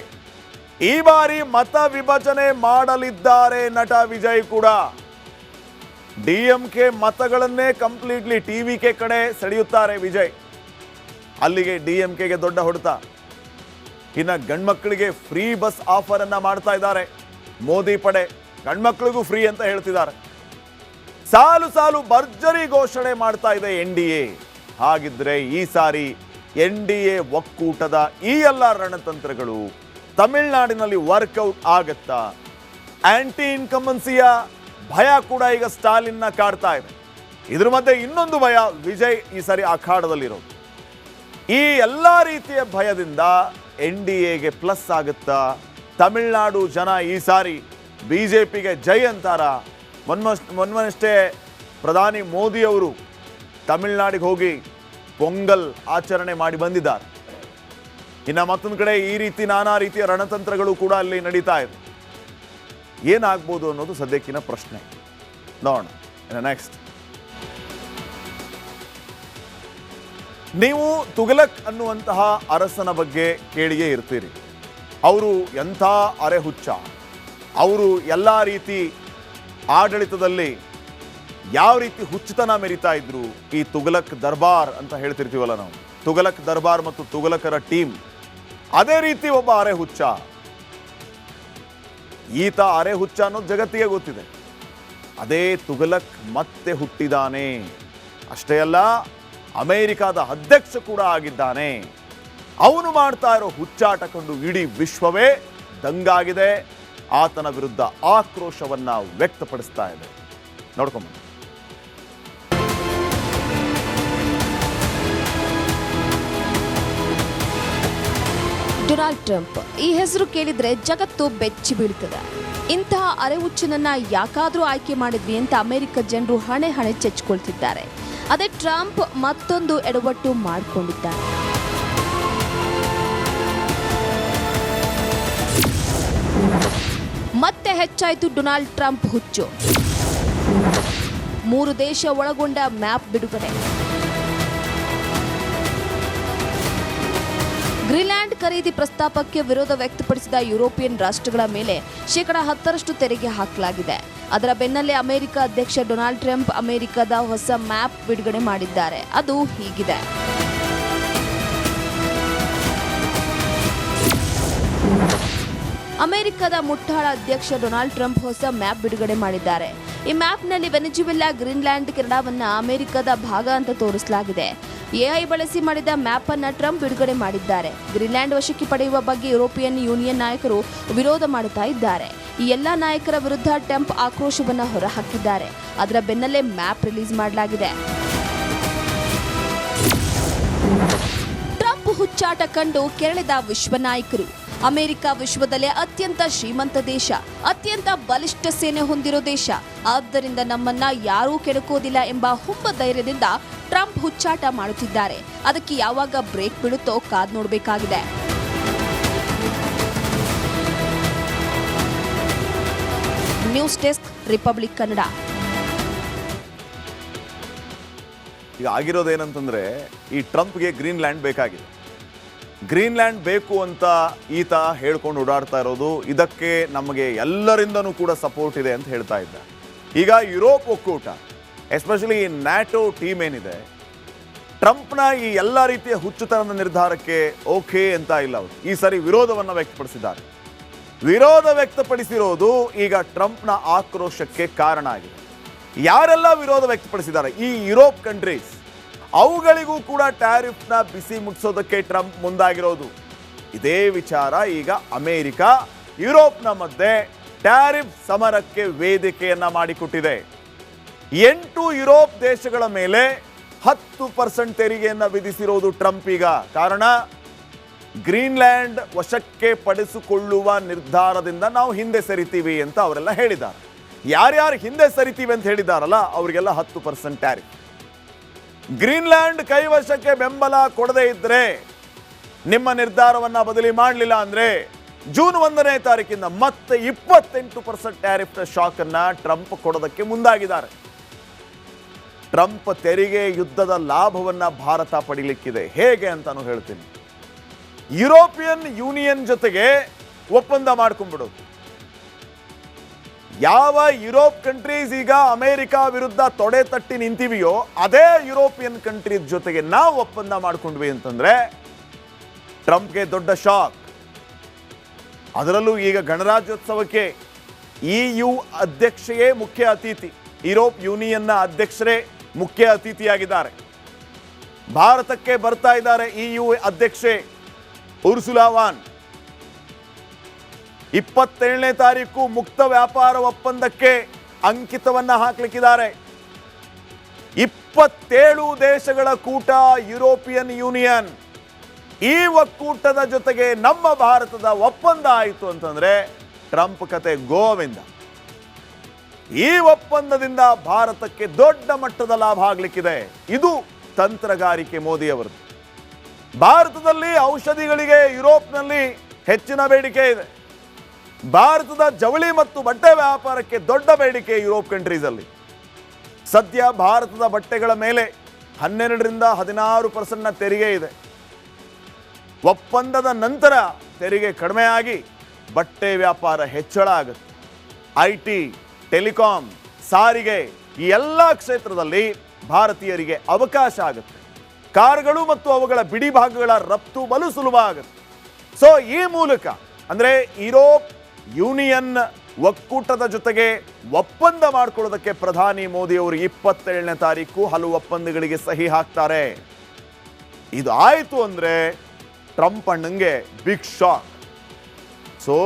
ಈ ಬಾರಿ ಮತ ವಿಭಜನೆ ಮಾಡಲಿದ್ದಾರೆ ನಟ ವಿಜಯ್ ಕೂಡ. ಡಿಎಂಕೆ ಮತಗಳನ್ನೇ ಕಂಪ್ಲೀಟ್ಲಿ ಟಿವಿಕೆ ಕಡೆ ಸೆಳೆಯುತ್ತಾರೆ ವಿಜಯ್. ಅಲ್ಲಿಗೆ ಡಿಎಂಕೆಗೆ ದೊಡ್ಡ ಹೊಡೆತ. ಇನ್ನು ಗಂಡ್ಮಕ್ಳಿಗೆ ಫ್ರೀ ಬಸ್ ಆಫರ್ ಅನ್ನ ಮಾಡ್ತಾ ಇದ್ದಾರೆ ಮೋದಿ ಪಡೆ. ಗಂಡ್ಮಕ್ಳಿಗೂ ಫ್ರೀ ಅಂತ ಹೇಳ್ತಿದ್ದಾರೆ. ಸಾಲು ಸಾಲು ಭರ್ಜರಿ ಘೋಷಣೆ ಮಾಡ್ತಾ ಇದೆ ಎನ್ಡಿಎ. ಹಾಗಿದ್ರೆ ಈ ಸಾರಿ ಎನ್ಡಿಎ ಒಕ್ಕೂಟದ ಈ ಎಲ್ಲ ರಣತಂತ್ರಗಳು ತಮಿಳುನಾಡಿನಲ್ಲಿ ವರ್ಕೌಟ್ ಆಗತ್ತಾ? ಆಂಟಿ ಇನ್ಕಂಬನ್ಸಿಯ ಭಯ ಕೂಡ ಈಗ ಸ್ಟಾಲಿನ್ನ ಕಾಡ್ತಾ ಇದೆ. ಇದ್ರ ಮಧ್ಯೆ ಇನ್ನೊಂದು ಭಯ, ವಿಜಯ್ ಈ ಸಾರಿ ಅಖಾಡದಲ್ಲಿರೋದು. ಈ ಎಲ್ಲ ರೀತಿಯ ಭಯದಿಂದ ಎನ್ಡಿಎಗೆ ಪ್ಲಸ್ ಆಗುತ್ತಾ? ತಮಿಳುನಾಡು ಜನ ಈ ಸಾರಿ ಬಿಜೆಪಿಗೆ ಜೈ ಅಂತಾರ? ಮೊನ್ನೆಯಷ್ಟೇ ಪ್ರಧಾನಿ ಮೋದಿ ಅವರು ತಮಿಳುನಾಡಿಗೆ ಹೋಗಿ ಪೊಂಗಲ್ ಆಚರಣೆ ಮಾಡಿ ಬಂದಿದ್ದಾರೆ. ಇನ್ನು ಮತ್ತೊಂದು ಕಡೆ ಈ ರೀತಿ ನಾನಾ ರೀತಿಯ ರಣತಂತ್ರಗಳು ಕೂಡ ಅಲ್ಲಿ ನಡೀತಾ ಇದೆ. ಏನಾಗ್ಬೋದು ಅನ್ನೋದು ಸದ್ಯಕ್ಕಿನ ಪ್ರಶ್ನೆ. ನೋಡೋಣ. ನೆಕ್ಸ್ಟ್, ನೀವು ತುಘಲಕ್ ಅನ್ನುವಂತಹ ಅರಸನ ಬಗ್ಗೆ ಕೇಳಿಯೇ ಇರ್ತೀರಿ. ಅವರು ಎಂಥ ಅರೆಹುಚ್ಚ, ಅವರು ಎಲ್ಲ ರೀತಿ ಆಡಳಿತದಲ್ಲಿ ಯಾವ ರೀತಿ ಹುಚ್ಚುತನ ಮೆರಿತಾ ಇದ್ರು. ಈ ತುಘಲಕ್ ದರ್ಬಾರ್ ಅಂತ ಹೇಳ್ತಿರ್ತೀವಲ್ಲ ನಾವು, ತುಘಲಕ್ ದರ್ಬಾರ್ ಮತ್ತು ತುಘಲಕರ ಟೀಮ್ ಅದೇ ರೀತಿ ಒಬ್ಬ ಅರೆಹುಚ್ಚ. ಈತ ಅರೆಹುಚ್ಚ ಅನ್ನೋದು ಜಗತ್ತಿಗೆ ಗೊತ್ತಿದೆ. ಅದೇ ತುಘಲಕ್ ಮತ್ತೆ ಹುಟ್ಟಿದಾನೆ. ಅಷ್ಟೇ ಅಲ್ಲ, ಅಮೆರಿಕಾದ ಅಧ್ಯಕ್ಷ ಕೂಡ ಆಗಿದ್ದಾನೆ. ಅವನು ಮಾಡ್ತಾ ಇರೋ ಹುಚ್ಚಾಟ ಕಂಡು ಇಡೀ ವಿಶ್ವವೇ ದಂಗಾಗಿದೆ. ಆತನ ವಿರುದ್ಧ ಆಕ್ರೋಶವನ್ನ ವ್ಯಕ್ತಪಡಿಸ್ತಾ ಇದೆ. ನೋಡ್ಕೊಂಬ. ಡೊನಾಲ್ಡ್ ಟ್ರಂಪ್ ಈ ಹೆಸರು ಕೇಳಿದ್ರೆ ಜಗತ್ತು ಬೆಚ್ಚಿ ಬೀಳ್ತದೆ. ಇಂತಹ ಅರೆಹುಚ್ಚನನ್ನ ಯಾಕಾದ್ರೂ ಆಯ್ಕೆ ಮಾಡಿದ್ವಿ ಅಂತ ಅಮೆರಿಕ ಜನರು ಹಣೆ ಚೆಚ್ಕೊಳ್ತಿದ್ದಾರೆ. ಅದೇ ಟ್ರಂಪ್ ಮತ್ತೊಂದು ಎಡವಟ್ಟು ಮಾಡಿಕೊಂಡಿದ್ದಾರೆ. ಮತ್ತೆ ಹೆಚ್ಚಾಯಿತು ಡೊನಾಲ್ಡ್ ಟ್ರಂಪ್ ಹುಚ್ಚು. 3 ದೇಶ ಒಳಗೊಂಡ ಮ್ಯಾಪ್ ಬಿಡುಗಡೆ. ಗ್ರೀನ್ಲ್ಯಾಂಡ್ ಖರೀದಿ ಪ್ರಸ್ತಾಪಕ್ಕೆ ವಿರೋಧ ವ್ಯಕ್ತಪಡಿಸಿದ ಯುರೋಪಿಯನ್ ರಾಷ್ಟ್ರಗಳ ಮೇಲೆ ಶೇಕಡ 10% ತೆರಿಗೆ ಹಾಕಲಾಗಿದೆ. ಅದರ ಬೆನ್ನಲ್ಲೇ ಅಮೆರಿಕ ಅಧ್ಯಕ್ಷ ಡೊನಾಲ್ಡ್ ಟ್ರಂಪ್ ಅಮೆರಿಕದ ಹೊಸ ಮ್ಯಾಪ್ ಬಿಡುಗಡೆ ಮಾಡಿದ್ದಾರೆ. ಅದು ಹೀಗಿದೆ. ಅಮೆರಿಕದ ಮುಟ್ಟಾಳ ಅಧ್ಯಕ್ಷ ಡೊನಾಲ್ಡ್ ಟ್ರಂಪ್ ಹೊಸ ಮ್ಯಾಪ್ ಬಿಡುಗಡೆ ಮಾಡಿದ್ದಾರೆ. ಈ ಮ್ಯಾಪ್ನಲ್ಲಿ ವೆನೆಜುವೆಲಾ, ಗ್ರೀನ್ಲ್ಯಾಂಡ್, ಕೆನಡಾವನ್ನ ಅಮೆರಿಕದ ಭಾಗ ಅಂತ ತೋರಿಸಲಾಗಿದೆ. ಎಐ ಬಳಸಿ ಮಾಡಿದ ಮ್ಯಾಪ್ ಅನ್ನ ಟ್ರಂಪ್ ಬಿಡುಗಡೆ ಮಾಡಿದ್ದಾರೆ. ಗ್ರೀನ್ಲ್ಯಾಂಡ್ ವಶಕ್ಕೆ ಪಡೆಯುವ ಬಗ್ಗೆ ಯುರೋಪಿಯನ್ ಯೂನಿಯನ್ ನಾಯಕರು ವಿರೋಧ ಮಾಡುತ್ತಾ ಇದ್ದಾರೆ. ಈ ಎಲ್ಲಾ ನಾಯಕರ ವಿರುದ್ಧ ಟ್ರಂಪ್ ಆಕ್ರೋಶವನ್ನ ಹೊರಹಾಕಿದ್ದಾರೆ. ಅದರ ಬೆನ್ನಲ್ಲೇ ಮ್ಯಾಪ್ ರಿಲೀಸ್ ಮಾಡಲಾಗಿದೆ. ಟ್ರಂಪ್ ಹುಚ್ಚಾಟ ಕಂಡು ಕೆರಳಿದ ವಿಶ್ವ ನಾಯಕರು. ಅಮೆರಿಕ ವಿಶ್ವದಲ್ಲೇ ಅತ್ಯಂತ ಶ್ರೀಮಂತ ದೇಶ, ಅತ್ಯಂತ ಬಲಿಷ್ಠ ಸೇನೆ ಹೊಂದಿರೋ ದೇಶ. ಆದ್ದರಿಂದ ನಮ್ಮನ್ನ ಯಾರೂ ಕೆಣಕೋದಿಲ್ಲ ಎಂಬ ಹುಬ್ಬ ಧೈರ್ಯದಿಂದ ಟ್ರಂಪ್ ಹುಚ್ಚಾಟ ಮಾಡುತ್ತಿದ್ದಾರೆ. ಅದಕ್ಕೆ ಯಾವಾಗ ಬ್ರೇಕ್ ಬೀಳುತ್ತೋ ಕಾದ್ ನೋಡಬೇಕಾಗಿದೆ. News desk, republic Kannada. ಈಗ ಆಗಿರೋದೇನಂತಂದರೆ ಈ ಟ್ರಂಪ್ಗೆ ಗ್ರೀನ್ಲ್ಯಾಂಡ್ ಬೇಕಾಗಿದೆ. ಗ್ರೀನ್ಲ್ಯಾಂಡ್ ಬೇಕು ಅಂತ ಈತ ಹೇಳ್ಕೊಂಡು ಓಡಾಡ್ತಾ ಇರೋದು, ಇದಕ್ಕೆ ನಮಗೆ ಎಲ್ಲರಿಂದನೂ ಕೂಡ ಸಪೋರ್ಟ್ ಇದೆ ಅಂತ ಹೇಳ್ತಾ ಇದ್ದ. ಈಗ ಯುರೋಪ್ ಒಕ್ಕೂಟ, ಎಸ್ಪೆಷಲಿ ಈ ನ್ಯಾಟೋ ಟೀಮ್ ಏನಿದೆ, ಟ್ರಂಪ್ನ ಈ ಎಲ್ಲ ರೀತಿಯ ಹುಚ್ಚುತನದ ನಿರ್ಧಾರಕ್ಕೆ ಓಕೆ ಅಂತ ಇಲ್ಲ. ಅವರು ಈ ಸರಿ ವಿರೋಧವನ್ನು ವ್ಯಕ್ತಪಡಿಸಿದ್ದಾರೆ. ವಿರೋಧ ವ್ಯಕ್ತಪಡಿಸಿರೋದು ಈಗ ಟ್ರಂಪ್ನ ಆಕ್ರೋಶಕ್ಕೆ ಕಾರಣ ಆಗಿದೆ. ಯಾರೆಲ್ಲ ವಿರೋಧ ವ್ಯಕ್ತಪಡಿಸಿದ್ದಾರೆ, ಈ ಯುರೋಪ್ ಕಂಟ್ರೀಸ್, ಅವುಗಳಿಗೂ ಕೂಡ ಟ್ಯಾರಿಫ್ನ ಬಿಸಿ ಮುಟ್ಟಿಸೋದಕ್ಕೆ ಟ್ರಂಪ್ ಮುಂದಾಗಿರೋದು. ಇದೇ ವಿಚಾರ ಈಗ ಅಮೆರಿಕ ಯುರೋಪ್ನ ಮಧ್ಯೆ ಟ್ಯಾರಿಫ್ ಸಮರಕ್ಕೆ ವೇದಿಕೆಯನ್ನ ಮಾಡಿಕೊಟ್ಟಿದೆ. 8 ಯುರೋಪ್ ದೇಶಗಳ ಮೇಲೆ 10% ತೆರಿಗೆಯನ್ನು ವಿಧಿಸಿರೋದು ಟ್ರಂಪ್. ಈಗ ಕಾರಣ, ಗ್ರೀನ್ಲ್ಯಾಂಡ್ ವಶಕ್ಕೆ ಪಡಿಸಿಕೊಳ್ಳುವ ನಿರ್ಧಾರದಿಂದ ನಾವು ಹಿಂದೆ ಸರಿತೀವಿ ಅಂತ ಅವರೆಲ್ಲ ಹೇಳಿದ್ದಾರೆ. ಯಾರ್ಯಾರು ಹಿಂದೆ ಸರಿತೀವಿ ಅಂತ ಹೇಳಿದಾರಲ್ಲ ಅವರಿಗೆಲ್ಲ 10% ಟ್ಯಾರಿಫ್. ಗ್ರೀನ್ಲ್ಯಾಂಡ್ ಕೈವಶಕ್ಕೆ ಬೆಂಬಲ ಕೊಡದೇ ಇದ್ರೆ, ನಿಮ್ಮ ನಿರ್ಧಾರವನ್ನ ಬದಲಿ ಮಾಡಲಿಲ್ಲ ಅಂದ್ರೆ ಜೂನ್ 1ನೇ ತಾರೀಕಿಂದ ಮತ್ತೆ 28% ಟ್ಯಾರಿಫ್ನ ಶಾಕ್ ಅನ್ನ ಟ್ರಂಪ್ ಕೊಡೋದಕ್ಕೆ ಮುಂದಾಗಿದ್ದಾರೆ. ಟ್ರಂಪ್ ತೆರಿಗೆ ಯುದ್ಧದ ಲಾಭವನ್ನ ಭಾರತ ಪಡಿಲಿಕ್ಕಿದೆ. ಹೇಗೆ ಅಂತಾನು ಹೇಳ್ತೀನಿ. ಯುರೋಪಿಯನ್ ಯೂನಿಯನ್ ಜೊತೆಗೆ ಒಪ್ಪಂದ ಮಾಡ್ಕೊಂಡ್ಬಿಡೋದು. ಯಾವ ಯುರೋಪ್ ಕಂಟ್ರೀಸ್ ಈಗ ಅಮೆರಿಕ ವಿರುದ್ಧ ತೊಡೆ ತಟ್ಟಿ ನಿಂತಿವೆಯೋ ಅದೇ ಯುರೋಪಿಯನ್ ಕಂಟ್ರೀಸ್ ಜೊತೆಗೆ ನಾವು ಒಪ್ಪಂದ ಮಾಡ್ಕೊಂಡ್ವಿ ಅಂತಂದ್ರೆ ಟ್ರಂಪ್ಗೆ ದೊಡ್ಡ ಶಾಕ್. ಅದರಲ್ಲೂ ಈಗ ಗಣರಾಜ್ಯೋತ್ಸವಕ್ಕೆ EU ಅಧ್ಯಕ್ಷೆಯೇ ಮುಖ್ಯ ಅತಿಥಿ, ಯುರೋಪ್ ಯೂನಿಯನ್ನ ಅಧ್ಯಕ್ಷರೇ ಮುಖ್ಯ ಅತಿಥಿಯಾಗಿದ್ದಾರೆ. ಭಾರತಕ್ಕೆ ಬರ್ತಾ ಇದ್ದಾರೆ EU ಅಧ್ಯಕ್ಷೆ ಉರ್ಸುಲಾ ವಾನ್. 27ನೇ ತಾರೀಕು ಮುಕ್ತ ವ್ಯಾಪಾರ ಒಪ್ಪಂದಕ್ಕೆ ಅಂಕಿತವನ್ನ ಹಾಕ್ಲಿಕ್ಕಿದ್ದಾರೆ. 27 ದೇಶಗಳ ಕೂಟ ಯುರೋಪಿಯನ್ ಯೂನಿಯನ್. ಈ ಒಕ್ಕೂಟದ ಜೊತೆಗೆ ನಮ್ಮ ಭಾರತದ ಒಪ್ಪಂದ ಆಯಿತು ಅಂತಂದ್ರೆ ಟ್ರಂಪ್ ಕತೆ ಗೋವಿಂದ. ಈ ಒಪ್ಪಂದದಿಂದ ಭಾರತಕ್ಕೆ ದೊಡ್ಡ ಮಟ್ಟದ ಲಾಭ ಆಗ್ಲಿಕ್ಕಿದೆ. ಇದು ತಂತ್ರಗಾರಿಕೆ ಮೋದಿಯವರದು. ಭಾರತದಲ್ಲಿ ಔಷಧಿಗಳಿಗೆ ಯುರೋಪ್ನಲ್ಲಿ ಹೆಚ್ಚಿನ ಬೇಡಿಕೆ ಇದೆ. ಭಾರತದ ಜವಳಿ ಮತ್ತು ಬಟ್ಟೆ ವ್ಯಾಪಾರಕ್ಕೆ ದೊಡ್ಡ ಬೇಡಿಕೆ ಯುರೋಪ್ ಕಂಟ್ರೀಸ್ ಅಲ್ಲಿ. ಸದ್ಯ ಭಾರತದ ಬಟ್ಟೆಗಳ ಮೇಲೆ 12ರಿಂದ 16% ತೆರಿಗೆ ಇದೆ. ಒಪ್ಪಂದದ ನಂತರ ತೆರಿಗೆ ಕಡಿಮೆಯಾಗಿ ಬಟ್ಟೆ ವ್ಯಾಪಾರ ಹೆಚ್ಚಳ ಆಗುತ್ತೆ. IT, ಟೆಲಿಕಾಂ, ಸಾರಿಗೆ ಈ ಎಲ್ಲ ಕ್ಷೇತ್ರದಲ್ಲಿ ಭಾರತೀಯರಿಗೆ ಅವಕಾಶ ಆಗುತ್ತೆ. ಕಾರುಗಳು ಮತ್ತು ಅವುಗಳ ಬಿಡಿ ಭಾಗಗಳ ರಫ್ತು ಬಲು ಸುಲಭ ಆಗುತ್ತೆ. ಸೊ ಈ ಮೂಲಕ ಅಂದರೆ ಯುರೋಪ್ ಯೂನಿಯನ್ ಒಕ್ಕೂಟದ ಜೊತೆಗೆ ಒಪ್ಪಂದ ಮಾಡಿಕೊಳ್ಳೋದಕ್ಕೆ ಪ್ರಧಾನಿ ಮೋದಿ ಅವರು 27ನೇ ತಾರೀಕು ಹಲವು ಒಪ್ಪಂದಗಳಿಗೆ ಸಹಿ ಹಾಕ್ತಾರೆ. ಇದು ಆಯಿತು ಅಂದರೆ ಟ್ರಂಪ್ ಅಣ್ಣಂಗೆ ಬಿಗ್ ಶಾಕ್. ಸೊ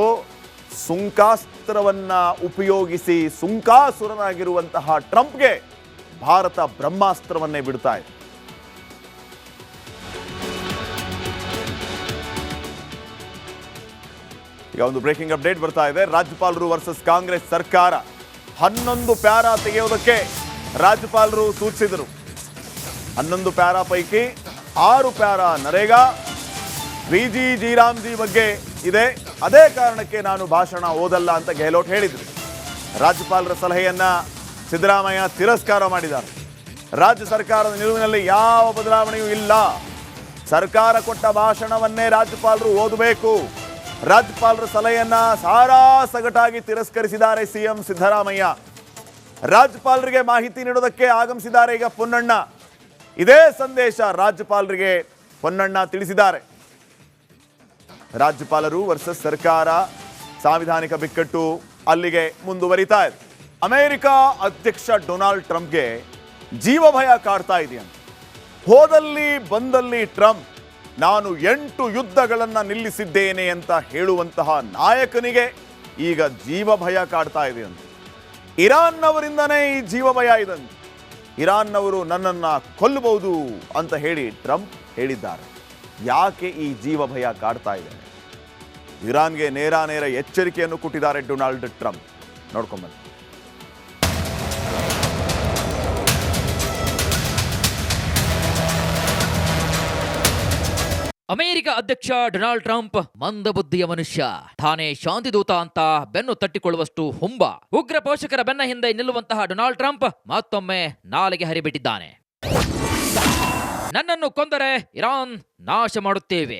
ಸುಂಕಾಸ್ತ್ರವನ್ನ ಉಪಯೋಗಿಸಿ ಸುಂಕಾಸುರನಾಗಿರುವಂತಹ ಟ್ರಂಪ್ಗೆ ಭಾರತ ಬ್ರಹ್ಮಾಸ್ತ್ರವನ್ನೇ ಬಿಡ್ತಾ ಇದೆ. ಈಗ ಒಂದು ಬ್ರೇಕಿಂಗ್ ಅಪ್ಡೇಟ್ ಬರ್ತಾ ಇದೆ. ರಾಜ್ಯಪಾಲರು ವರ್ಸಸ್ ಕಾಂಗ್ರೆಸ್ ಸರ್ಕಾರ 11 ಪ್ಯಾರಾ ತೆಗೆಯೋದಕ್ಕೆ ರಾಜ್ಯಪಾಲರು ಸೂಚಿಸಿದರು. 11 ಪ್ಯಾರಾ ಪೈಕಿ 6 ಪ್ಯಾರಾ ನರೇಗಾ, VG ರಾಮ್ಜಿ ಬಗ್ಗೆ ಇದೆ. ಅದೇ ಕಾರಣಕ್ಕೆ ನಾನು ಭಾಷಣ ಓದಲ್ಲ ಅಂತ ಗೆಹ್ಲೋಟ್ ಹೇಳಿದರು. ರಾಜ್ಯಪಾಲರ ಸಲಹೆಯನ್ನ ಸಿದ್ದರಾಮಯ್ಯ ತಿರಸ್ಕಾರ ಮಾಡಿದ್ದಾರೆ. ರಾಜ್ಯ ಸರ್ಕಾರದ ನಿಲುವಿನಲ್ಲಿ ಯಾವ ಬದಲಾವಣೆಯೂ ಇಲ್ಲ. ಸರ್ಕಾರ ಕೊಟ್ಟ ಭಾಷಣವನ್ನೇ ರಾಜ್ಯಪಾಲರು ಓದಬೇಕು. ರಾಜ್ಯಪಾಲರ ಸಲಹೆಯನ್ನ ಸಾರಾಸಗಟಾಗಿ ತಿರಸ್ಕರಿಸಿದ್ದಾರೆ CM ಸಿದ್ದರಾಮಯ್ಯ. ರಾಜ್ಯಪಾಲರಿಗೆ ಮಾಹಿತಿ ನೀಡೋದಕ್ಕೆ ಆಗಮಿಸಿದ್ದಾರೆ ಈಗ ಪೊನ್ನಣ್ಣ. ಇದೇ ಸಂದೇಶ ರಾಜ್ಯಪಾಲರಿಗೆ ಪೊನ್ನಣ್ಣ ತಿಳಿಸಿದ್ದಾರೆ. ರಾಜ್ಯಪಾಲರು ವರ್ಸಸ್ ಸರ್ಕಾರ ಸಾಂವಿಧಾನಿಕ ಬಿಕ್ಕಟ್ಟು ಅಲ್ಲಿಗೆ ಮುಂದುವರಿತಾ ಇದೆ. ಅಮೆರಿಕ ಅಧ್ಯಕ್ಷ ಡೊನಾಲ್ಡ್ ಟ್ರಂಪ್ಗೆ ಜೀವಭಯ ಕಾಡ್ತಾ ಇದೆಯಂತೆ. ಹೋದಲ್ಲಿ ಬಂದಲ್ಲಿ ಟ್ರಂಪ್ ನಾನು 8 ಯುದ್ಧಗಳನ್ನು ನಿಲ್ಲಿಸಿದ್ದೇನೆ ಅಂತ ಹೇಳುವಂತಹ ನಾಯಕನಿಗೆ ಈಗ ಜೀವಭಯ ಕಾಡ್ತಾ ಇದೆಯಂತೆ. ಇರಾನ್ನವರಿಂದನೇ ಈ ಜೀವಭಯ ಇದಂತೆ. ಇರಾನ್ನವರು ನನ್ನನ್ನು ಕೊಲ್ಲಬಹುದು ಅಂತ ಹೇಳಿ ಟ್ರಂಪ್ ಹೇಳಿದ್ದಾರೆ. ಯಾಕೆ ಈ ಜೀವಭಯ ಕಾಡ್ತಾ ಇದೆ? ಇರಾನ್ಗೆ ನೇರ ಎಚ್ಚರಿಕೆಯನ್ನು ಕೊಟ್ಟಿದ್ದಾರೆ ಡೊನಾಲ್ಡ್ ಟ್ರಂಪ್. ನೋಡ್ಕೊಂಬನ್ನಿ. ಅಮೆರಿಕ ಅಧ್ಯಕ್ಷ ಡೊನಾಲ್ಡ್ ಟ್ರಂಪ್ ಮಂದಬುದ್ಧಿಯ ಮನುಷ್ಯ. ತಾನೇ ಶಾಂತಿದೂತ ಅಂತ ಬೆನ್ನು ತಟ್ಟಿಕೊಳ್ಳುವಷ್ಟು ಹುಂಬ. ಉಗ್ರ ಪೋಷಕರ ಬೆನ್ನ ಹಿಂದೆ ನಿಲ್ಲುವಂತಹ ಡೊನಾಲ್ಡ್ ಟ್ರಂಪ್ ಮತ್ತೊಮ್ಮೆ ನಾಲಿಗೆ ಹರಿಬಿಟ್ಟಿದ್ದಾನೆ. ನನ್ನನ್ನು ಕೊಂದರೆ ಇರಾನ್ ನಾಶ ಮಾಡುತ್ತೇವೆ.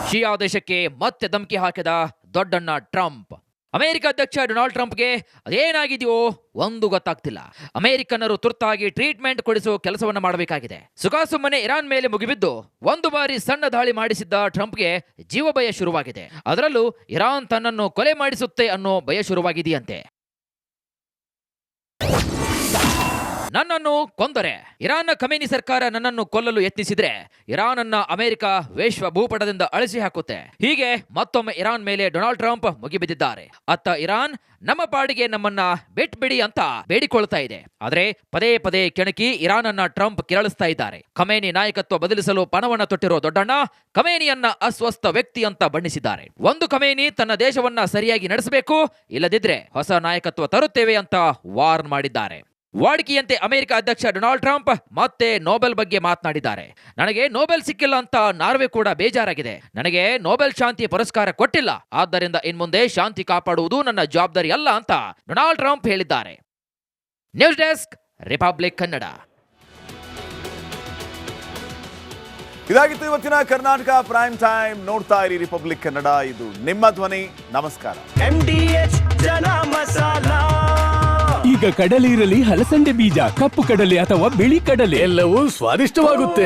ಶಿಯಾ ದೇಶಕ್ಕೆ ಮತ್ತೆ ಧಮಕಿ ಹಾಕಿದ ದೊಡ್ಡಣ್ಣ ಟ್ರಂಪ್. ಅಮೆರಿಕ ಅಧ್ಯಕ್ಷ ಡೊನಾಲ್ಡ್ ಟ್ರಂಪ್ಗೆ ಅದೇನಾಗಿದೆಯೋ ಒಂದು ಗೊತ್ತಾಗ್ತಿಲ್ಲ. ಅಮೆರಿಕನ್ನರು ತುರ್ತಾಗಿ ಟ್ರೀಟ್ಮೆಂಟ್ ಕೊಡಿಸುವ ಕೆಲಸವನ್ನ ಮಾಡಬೇಕಾಗಿದೆ. ಸುಖಾಸುಮ್ಮನೆ ಇರಾನ್ ಮೇಲೆ ಮುಗಿಬಿದ್ದು ಒಂದು ಬಾರಿ ಸಣ್ಣ ದಾಳಿ ಮಾಡಿಸಿದ್ದ ಟ್ರಂಪ್ಗೆ ಜೀವ ಭಯ ಶುರುವಾಗಿದೆ. ಅದರಲ್ಲೂ ಇರಾನ್ ತನ್ನನ್ನು ಕೊಲೆ ಮಾಡಿಸುತ್ತೆ ಅನ್ನೋ ಭಯ ಶುರುವಾಗಿದೆಯಂತೆ. ನನ್ನನ್ನು ಕೊಂದರೆ ಇರಾನ್ನ ಖಮೇನಿ ಸರ್ಕಾರ ನನ್ನನ್ನು ಕೊಲ್ಲಲು ಯತ್ನಿಸಿದ್ರೆ ಇರಾನನ್ನ ಅಮೆರಿಕ ವಿಶ್ವ ಭೂಪಟದಿಂದ ಅಳಿಸಿ ಹಾಕುತ್ತೆ. ಹೀಗೆ ಮತ್ತೊಮ್ಮೆ ಇರಾನ್ ಮೇಲೆ ಡೊನಾಲ್ಡ್ ಟ್ರಂಪ್ ಮುಗಿಬಿದ್ದಿದ್ದಾರೆ. ಅತ್ತ ಇರಾನ್ ನಮ್ಮ ಪಾಡಿಗೆ ನಮ್ಮನ್ನ ಬಿಟ್ಬಿಡಿ ಅಂತ ಬೇಡಿಕೊಳ್ತಾ ಇದೆ. ಆದ್ರೆ ಪದೇ ಪದೇ ಕೆಣಕಿ ಇರಾನ್ ಅನ್ನ ಟ್ರಂಪ್ ಕೆರಳಿಸ್ತಾ ಇದ್ದಾರೆ. ಖಮೇನಿ ನಾಯಕತ್ವ ಬದಲಿಸಲು ಪಣವನ್ನ ತೊಟ್ಟಿರೋ ದೊಡ್ಡಣ್ಣ ಖಮೇನಿಯನ್ನ ಅಸ್ವಸ್ಥ ವ್ಯಕ್ತಿ ಅಂತ ಬಣ್ಣಿಸಿದ್ದಾರೆ. ಒಂದು ಖಮೇನಿ ತನ್ನ ದೇಶವನ್ನ ಸರಿಯಾಗಿ ನಡೆಸಬೇಕು, ಇಲ್ಲದಿದ್ರೆ ಹೊಸ ನಾಯಕತ್ವ ತರುತ್ತೇವೆ ಅಂತ ವಾರ್ನ್ ಮಾಡಿದ್ದಾರೆ. ವಾಡಿಕೆಯಂತೆ ಅಮೆರಿಕ ಅಧ್ಯಕ್ಷ ಡೊನಾಲ್ಡ್ ಟ್ರಂಪ್ ಮತ್ತೆ ನೋಬೆಲ್ ಬಗ್ಗೆ ಮಾತನಾಡಿದ್ದಾರೆ. ನನಗೆ ನೋಬೆಲ್ ಸಿಕ್ಕಿಲ್ಲ ಅಂತ ನಾರ್ವೆ ಕೂಡ ಬೇಜಾರಾಗಿದೆ. ನನಗೆ ನೋಬೆಲ್ ಶಾಂತಿ ಪುರಸ್ಕಾರ ಕೊಟ್ಟಿಲ್ಲ, ಆದ್ದರಿಂದ ಇನ್ಮುಂದೆ ಶಾಂತಿ ಕಾಪಾಡುವುದು ನನ್ನ ಜವಾಬ್ದಾರಿ ಅಲ್ಲ ಅಂತ ಡೊನಾಲ್ಡ್ ಟ್ರಂಪ್ ಹೇಳಿದ್ದಾರೆ. News desk, republic Kannada. ಇದಾಗಿತ್ತು ಇವತ್ತಿನ ಕರ್ನಾಟಕ ಪ್ರೈಮ್ ಟೈಮ್. ನೋಡ್ತಾ ಇರಿ ರಿಪಬ್ಲಿಕ್ ಕನ್ನಡ, ಇದು ನಿಮ್ಮ ಧ್ವನಿ. ನಮಸ್ಕಾರ. MDH ಜನ ಮಸಾಲ. ಈಗ ಕಡಲೆ ಇರಲಿ, ಹಲಸಂಡೆ ಬೀಜ, ಕಪ್ಪು ಕಡಲೆ ಅಥವಾ ಬಿಳಿ ಕಡಲೆ, ಎಲ್ಲವೂ ಸ್ವಾದಿಷ್ಟವಾಗುತ್ತೆ.